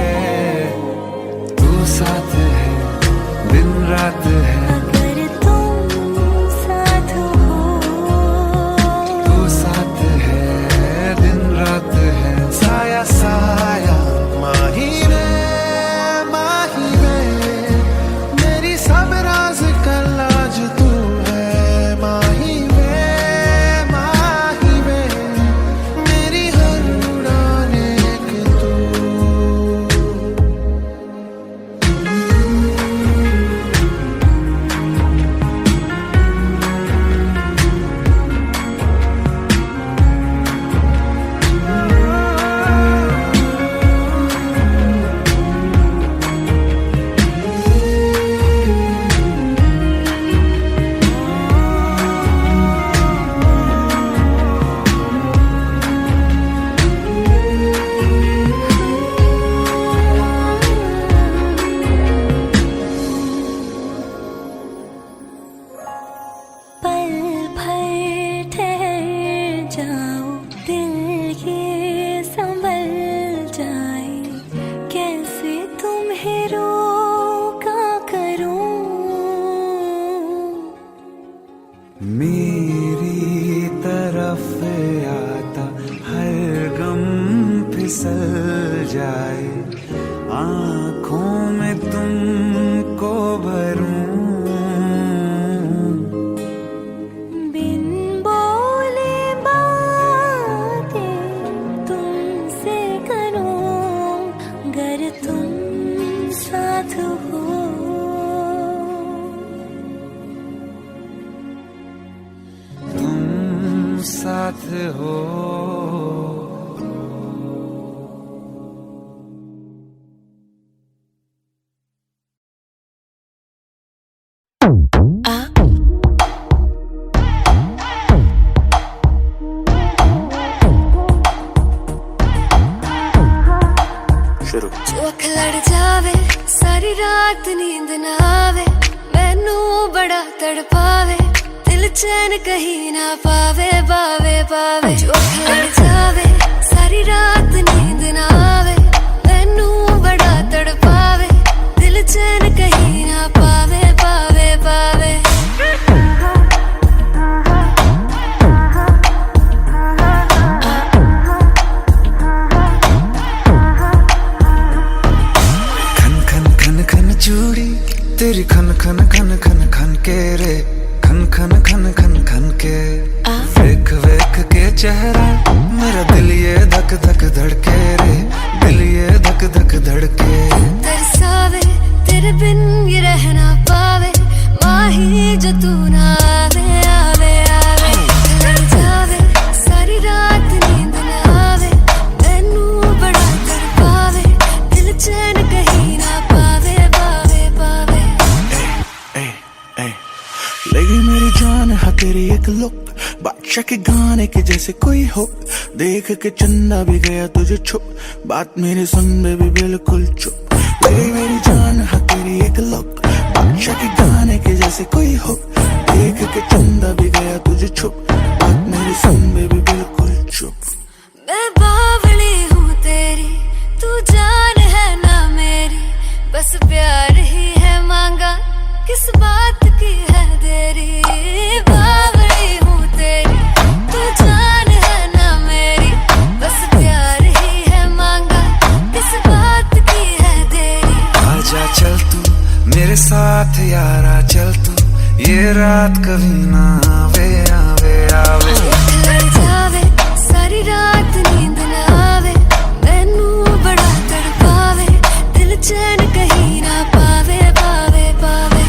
तू साथ है दिन रात है, अगर तुम साथ हो, तू साथ है दिन रात है, साया साया माही में जाए, आंखों में तुमको भरूं, बिन बोले बातें तुमसे करूं, गर तुम साथ हो, तुम साथ हो। चौख लड़ जावे, सारी रात नींद ना आवे, मैनू बड़ा तड़पावे, दिल चैन कहीं ना पावे, पावे पावे। चौख लड़ जावे, सारी रात नींद ना आवे, मैनू बड़ा तड़पावे, दिल चैन कहीं ना पावे, पावे पावे। चूड़ी तेरी खन खन खन खन खन के रे, खन खन खन खन खन के, वेख वेख के चेहरा मेरा दिल ये धक धक धड़के रे, दिल ये धक धक धड़के। तरसावे तेरे बिन ये रह ना पावे, माही जो तू ना आवे, आवे आवे। लड़ जावे, सारी रात नींद ना आवे, मैनू बड़ा तड़पावे, दिल चैन कहीं ना पावे, पावे पावे। लगी मेरी जान है तेरी एक लुक, बादशाह के गाने के जैसे कोई हो, देख के चंदा भी गया तुझे छुप, बात मेरे सुन में भी बिल्कुल चुप। लगी मेरी जान है तेरी एक लुक, बादशाह के गाने के जैसे कोई हो, देख के चंदा भी गया तुझे छुप, बात मेरे सुन में भी बिल्कुल चुप। मैं बावली हूँ तेरी, तू जान है ना मेरी, बस प्यार ही है मांगा, किस बात की है देरी। बावली हूँ तेरी, तू जान है ना मेरी, बस प्यार ही है मांगा, किस बात की है देरी। आजा चल तू मेरे साथ यारा, चल तू ये रात कभी ना आवे, आवे आवे। लड़ जावे, सारी रात नींद ना आवे, मैनू बड़ा तड़पावे, दिल चैन कहीं ना पावे, पावे पावे।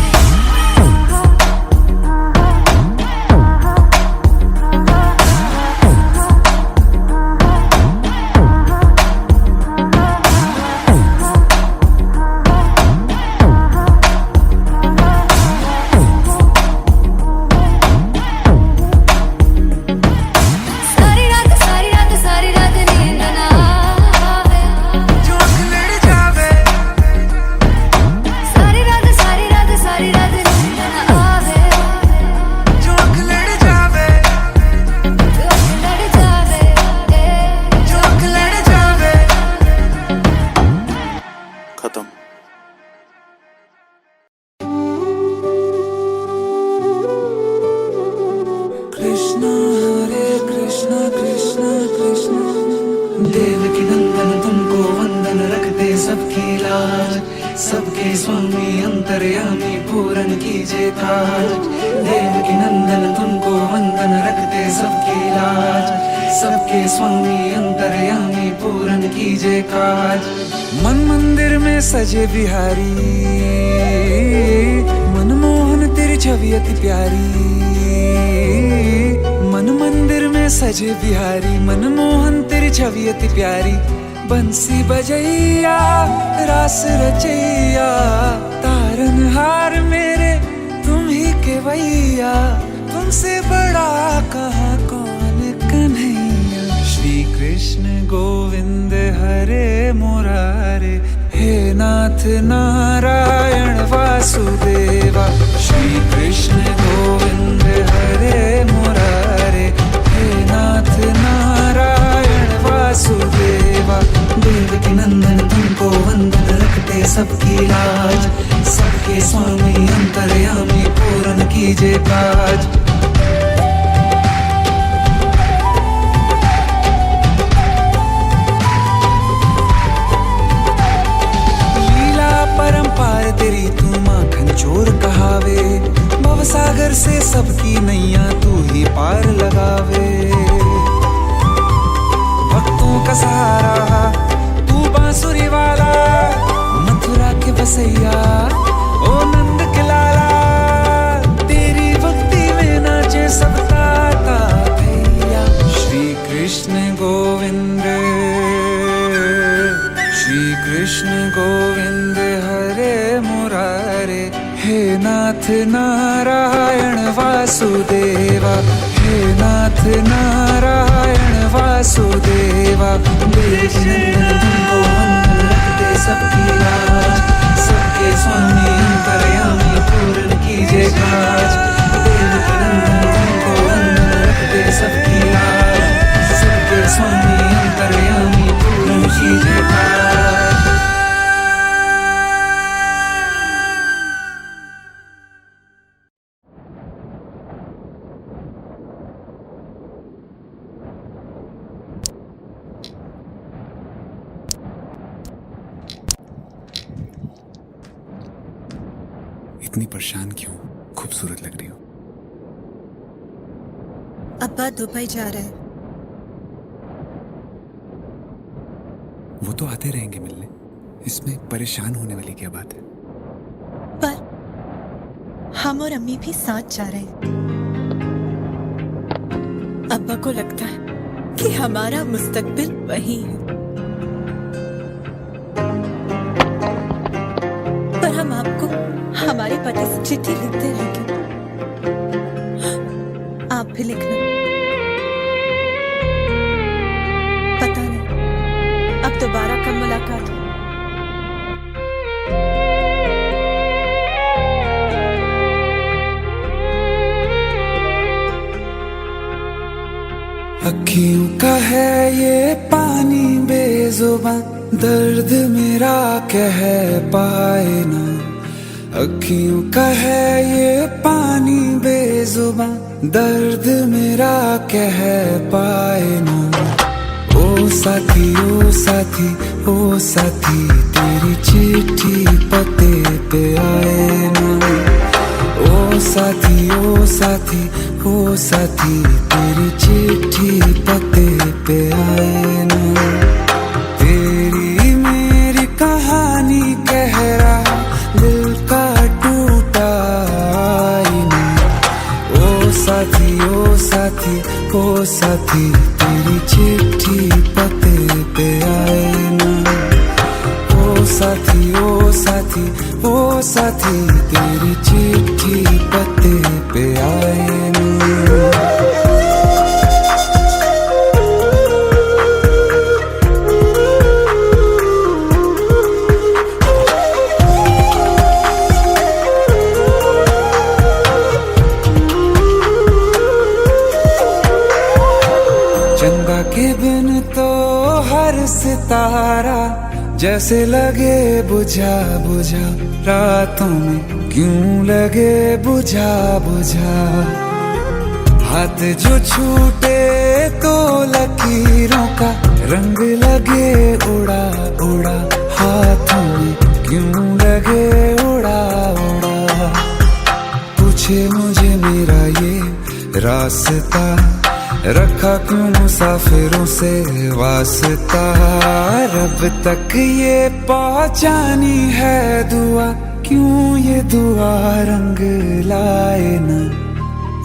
देवकी नंदन तुमको वंदन रखते सबकी लाज, सबके स्वामी अंतर्यामी पूरन कीजिए काज। देवकी नंदन तुमको वंदन रखते सबकी लाज, सबके स्वामी अंतर्यामी पूरन कीजिए काज। मन मंदिर में सजे बिहारी, मनमोहन तेरी छवि अति प्यारी। मन मंदिर में सजे बिहारी, मनमोहन तेरी छवि अति प्यारी। बंसी बजैया रास रचैया, तारनहार मेरे तुम ही के वैया। तुमसे बड़ा कहाँ कौन कन्हैया। श्री कृष्ण गोविंद हरे मुरारे, हे नाथ नारायण वासुदेवा। श्री कृष्ण गोविंद हरे मुरारे, हे नाथ नारायण वासुदेवा। देवकी नंदन तुमको वंदन रखते सबकी लाज, सबके स्वामी अंतर्यामी पूरन कीजिए काज। सबकी नैया तू ही पार लगावे। भक्तों का सहारा तू बांसुरी वाला, मथुरा के बसैया ओ नंद के लाला। तेरी भक्ति में नाचे सब ताता भैया। श्री कृष्ण गोविंद, श्री कृष्ण गोविंद हरे मुरारे। हे नाथ नारायण वासुदेवा, हे नाथ नारायण वासुदेवा। देवनंदन गोवंदन रखते सबकी लाज, सबके स्वामी अंतर्यामी पूर्ण कीजिए काज। देवनंदन गोवंदन रखते सबकी लाज, सबके स्वामी अंतर्यामी पूर्ण कीजिए काज। इतनी परेशान क्यों? खूबसूरत लग रही हो। अब्बा दुबई जा रहे हैं। वो तो आते रहेंगे मिलने, इसमें परेशान होने वाली क्या बात है? पर हम और अम्मी भी साथ जा रहे हैं। अब्बा को लगता है कि हमारा मुस्तकबिल वही है, पर हम आपको हमारे पते से चिट्ठी लिखते रहेंगे। आप भी लिखना। पता नहीं अब दोबारा कब मुलाकात हो। अखियों का है ये पानी बेजुबान, दर्द मेरा कह पाए ना। अखियों का है ये पानी बेजुबान, दर्द मेरा कह पाए ना। ओ साथी ओ साथी ओ साथी, तेरी चिट्ठी पते पे आए ना। ओ साथी ओ साथी ओ साथी, तेरी चिट्ठी पते पे आए ना। तेरी मेरी कहानी कह रहा दिल का टूटा आईना। ओ साथी ओ साथी ओ साथी, तेरी चिट्ठी पते पे आए ना। ओ साथी ओ साथी ओ साथी, तेरी चिट्ठी पते पे आए ना। चंदा के बिन तो हर सितारा जैसे लगे बुझा बुझा, रातों में क्यों लगे बुझा बुझा। हाथ जो छूटे तो लकीरों का रंग लगे उड़ा उड़ा, हाथों में क्यों लगे उड़ा उड़ा। पूछे मुझे मेरा ये रास्ता, रखा क्यों मुसाफिरों से वास्ता। रब तक ये पहुंचानी है दुआ, क्यों ये दुआ रंग लाए ना।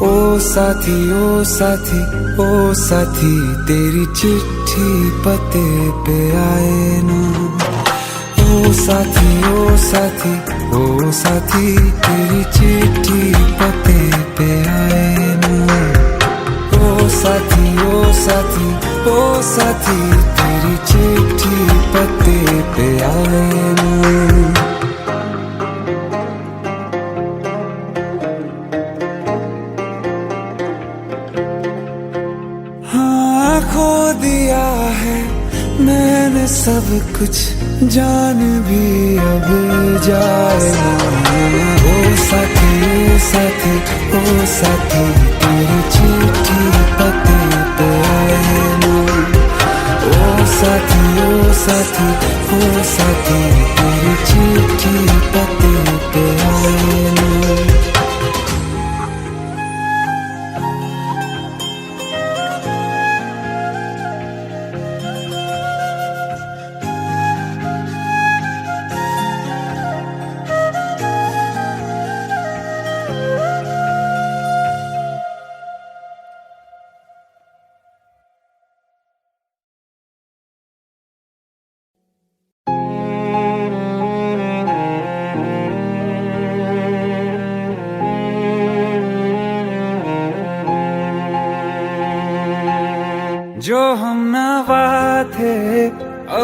ओ साथी ओ साथी ओ साथी, तेरी चिट्ठी पते पे आए ना। ओ साथी ओ साथी ओ साथी, तेरी चिट्ठी पते पे आए ना। ओ साथी ओ साथी ओ साथी, तेरी चिट्ठी पते पे आए ना। हाँ खो दिया है मैंने सब कुछ, जान भी अब जाए ना। ओ साथी ओ साथी ओ साथी, तेरी चिट्ठी पते पे आए ना। ओ साथी ओ साथी ओ साथी, तेरी चिट्ठी पते पे आए ना।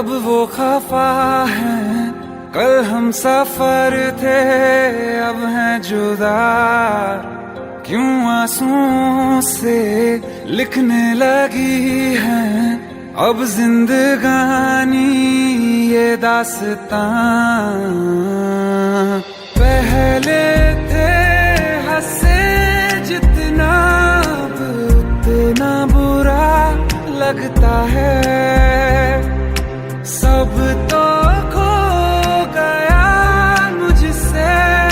अब वो खफा है, कल हम सफर थे अब हैं जुदा, क्यों आंसुओं से लिखने लगी है अब जिंदगानी ये दास्तां। पहले थे हंसे जितना अब उतना बुरा लगता है, सब तो खो गया मुझसे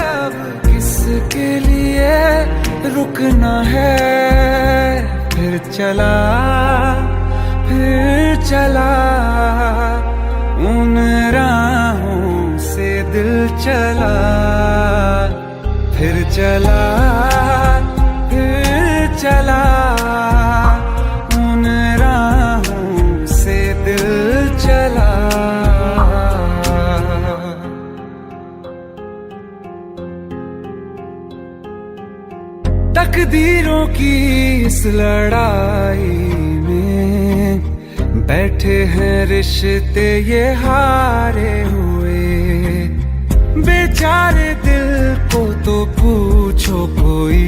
अब किसके लिए रुकना है। फिर चला उन राहों से दिल चला, फिर चला उन राहों से दिल चला। तकदीरों की इस लड़ाई में बैठे हैं रिश्ते ये हारे हुए, बेचारे दिल को तो पूछो कोई,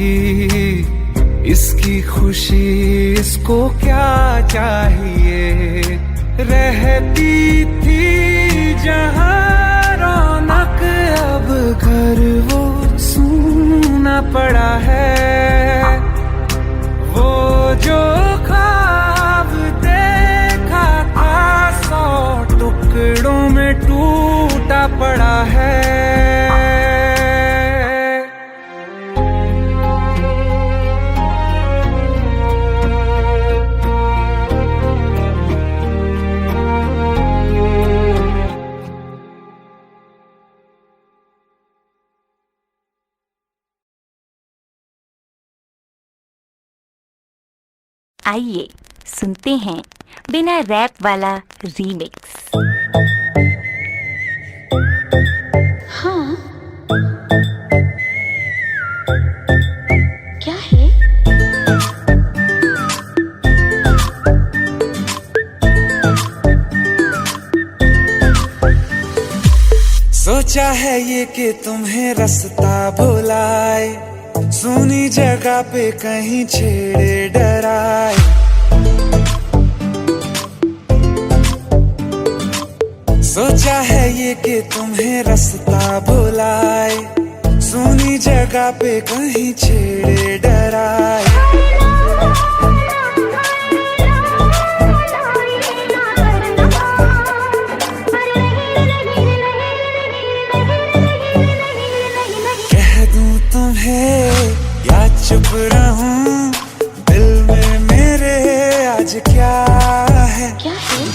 इसकी खुशी इसको क्या चाहिए। रहती थी जहां रौनक अब घर वो सूना पड़ा है, वो जो ख्वाब देखा था 100 टुकड़ों में टूटा पड़ा है। आइए सुनते हैं बिना रैप वाला रीमिक्स। हाँ क्या है? सोचा है ये कि तुम्हें रास्ता भुलाए, सुनी जगह पे कहीं छेड़े डराए। सोचा है ये कि तुम्हें रास्ता भुलाए, सुनी जगह पे कहीं छेड़े डराए। या चुप रहूं दिल में मेरे आज क्या है,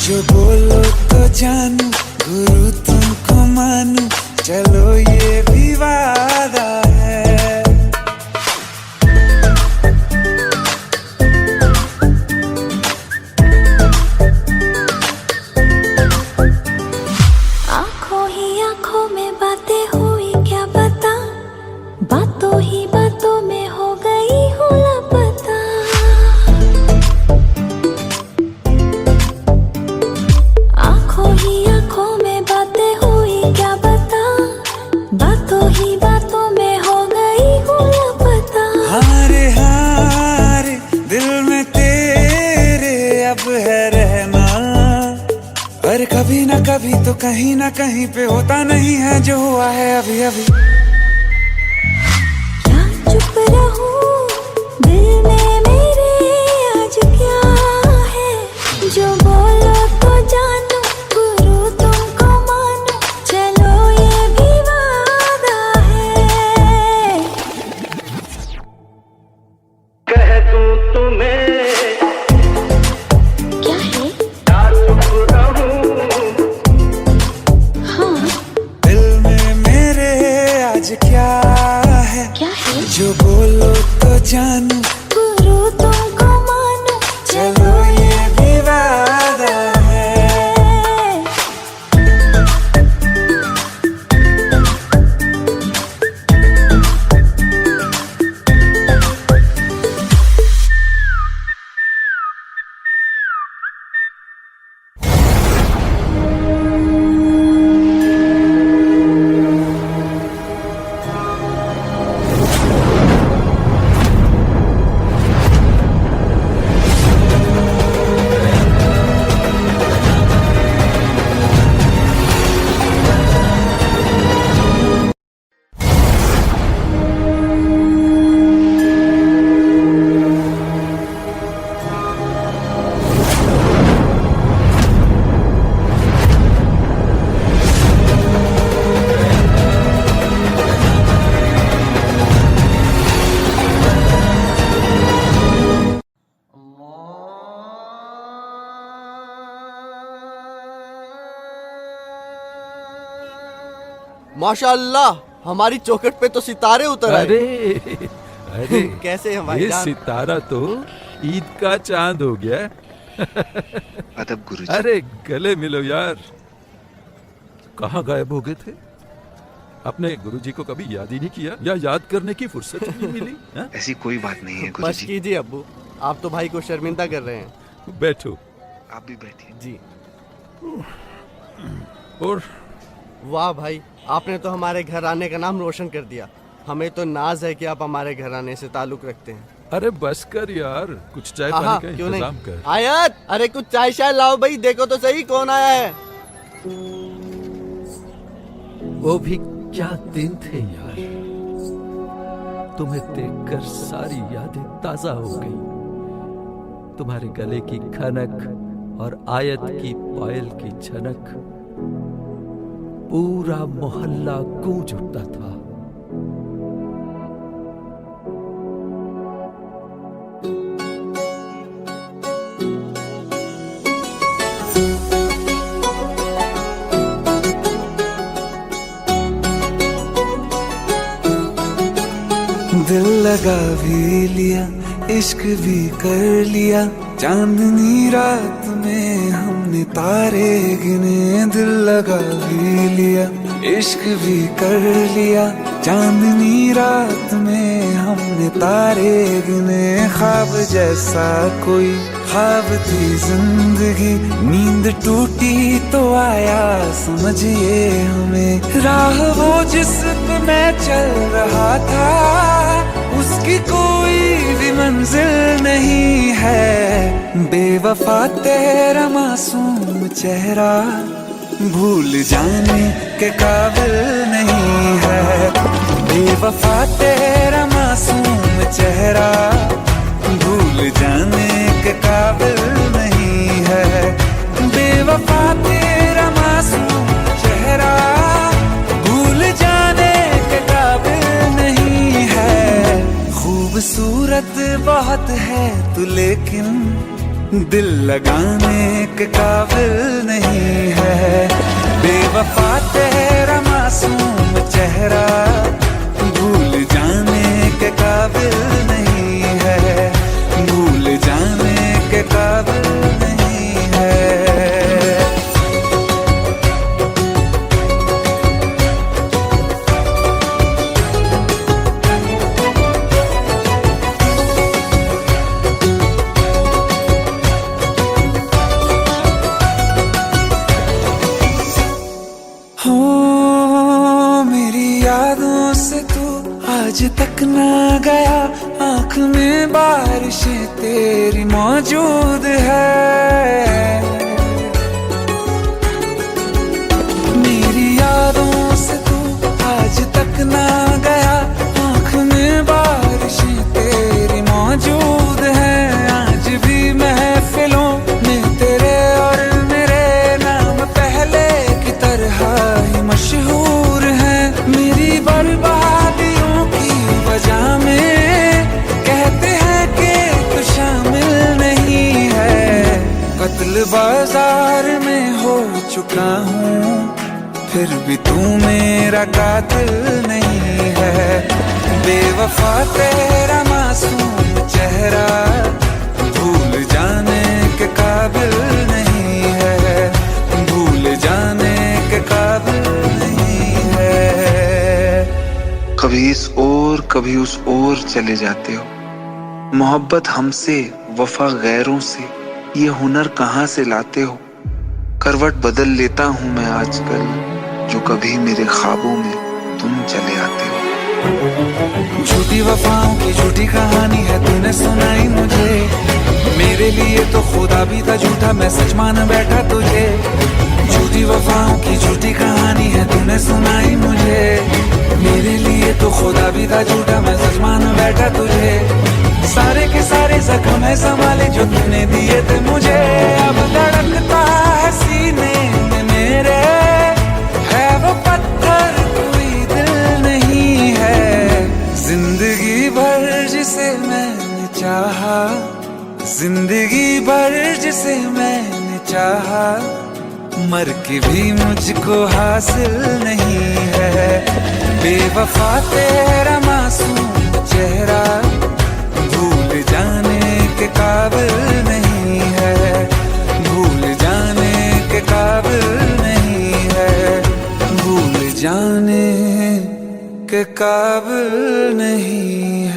जो बोलो तो जानू गुरु तुमको मानू, चलो ये भी वादा है। आंखों ही आंखों में बातें हुई क्या बता, बातों ही बातों में हो गई हूँ लापता। आंखों ही आंखों में बातें हुई क्या बता, बातों ही बातों में हो गई हूँ लापता। हारे दिल में तेरे अब है रहना, पर कभी ना कभी तो कहीं ना कहीं पे होता नहीं है जो हुआ है अभी अभी। चुप रहूं दिल में मेरे आज क्या है, जो बोलो तो जानू गुरु तुमको मानू, चलो ये भी वादा है। कह दूं तुम्हें क्या है? चुप रहूं हाँ दिल में मेरे आज क्या है, जो बोलो तो जानू गुरु तुमको मानू, चलो ये भी वादा है। माशाअल्लाह, हमारी चौखट पे तो सितारे उतर आए। अरे कैसे हैं भाई ये जान? सितारा तो ईद का चांद हो गया। अदब गुरुजी। अरे गले मिलो यार। कहाँ गायब हो गए थे? अपने गुरुजी को कभी याद ही नहीं किया या याद करने की फुर्सत ही नहीं मिली? हा? ऐसी कोई बात नहीं है बस गुरुजी। कीजिए अब्बू, आप तो भाई को शर्मिंदा कर रहे हैं। बैठो। आप भी बैठिए। जी। और वाह भाई, आपने तो हमारे घर आने का नाम रोशन कर दिया। हमें तो नाज है कि आप हमारे घर आने से ताल्लुक रखते हैं। अरे बस कर यार, कुछ चाय हाँ, पानी का क्यों नहीं? इंतजाम कर। आयत, अरे कुछ चाय शाय लाओ भाई, देखो तो सही कौन आया है। वो भी क्या दिन थे यार। तुम्हें देखकर सारी यादें ताजा हो गई। तुम्हारे गले की खनक और आयत की पायल की झनक, पूरा मोहल्ला गूंज उठता था। दिल लगा भी लिया, इश्क भी कर लिया, चांदनी रात में हमने तारे गिने। दिल लगा भी लिया, इश्क भी कर लिया, चांदनी रात में हमने तारे गिने। ख्वाब जैसा कोई ख्वाब थी जिंदगी, नींद टूटी तो आया समझिए हमें। राह वो जिस पे मैं चल रहा था, उसकी कोई भी मंजिल नहीं है। बेवफा तेरा मासूम चेहरा भूल जाने के काबिल नहीं है। बेवफा तेरा मासूम चेहरा भूल जाने के काबिल नहीं है। बेवफा तेरा मासूम चेहरा भूल जाने के काबिल नहीं है। खूबसूरत बहुत है तू लेकिन दिल लगाने के काबिल नहीं है। बेवफा तेरा मासूम चेहरा भूल जाने के काबिल नहीं है। भूल जाने के काबिल नहीं है। आज तक ना गया, आँख में बारिशें तेरी मौजूद है। मेरी यादों से तू आज तक ना गया, आँख में बारिशें तेरी मौजूद है। आज भी महफिलों में तेरे और मेरे नाम पहले की तरह ही मशहूर है। मेरी बर्बादियों की वजह में कहते हैं कि तू शामिल नहीं है। कत्ल बाजार में हो चुका हूँ, फिर भी तू मेरा कातिल नहीं है। बेवफा तेरा मासूम चेहरा भूल जाने के काबिल नहीं है। भूल जाने के काबिल नहीं है। कभी इस ओर कभी उस ओर चले जाते हो। मोहब्बत हमसे, वफा गैरों से, ये हुनर कहाँ से लाते हो। करवट बदल लेता हूँ मैं आजकल, जो कभी मेरे ख्वाबों में तुम चले आते हो। झूठी वफाओं की झूठी कहानी है तूने सुनाई मुझे। मेरे लिए तो खुदा भी था झूठा, मैं सच मान बैठा तुझे। झूठी वफाओं की झूठी कहानी है तूने सुनाई मुझे। मेरे लिए तो खुदा भी था झूठा, मैं सच मान बैठा तुझे। सारे के सारे जख्म है संभाले जो तूने दिए थे मुझे। अब धड़कता है सीने में मेरे, है वो पत्थर कोई दिल नहीं है। जिंदगी भर जिसे मैंने चाहा, जिंदगी भर जिसे मैंने चाहा, मर के भी मुझको हासिल नहीं है। बेवफा तेरा मासूम चेहरा भूल जाने के काबिल नहीं है, भूल जाने के काबिल नहीं है, भूल जाने के काबिल नहीं है।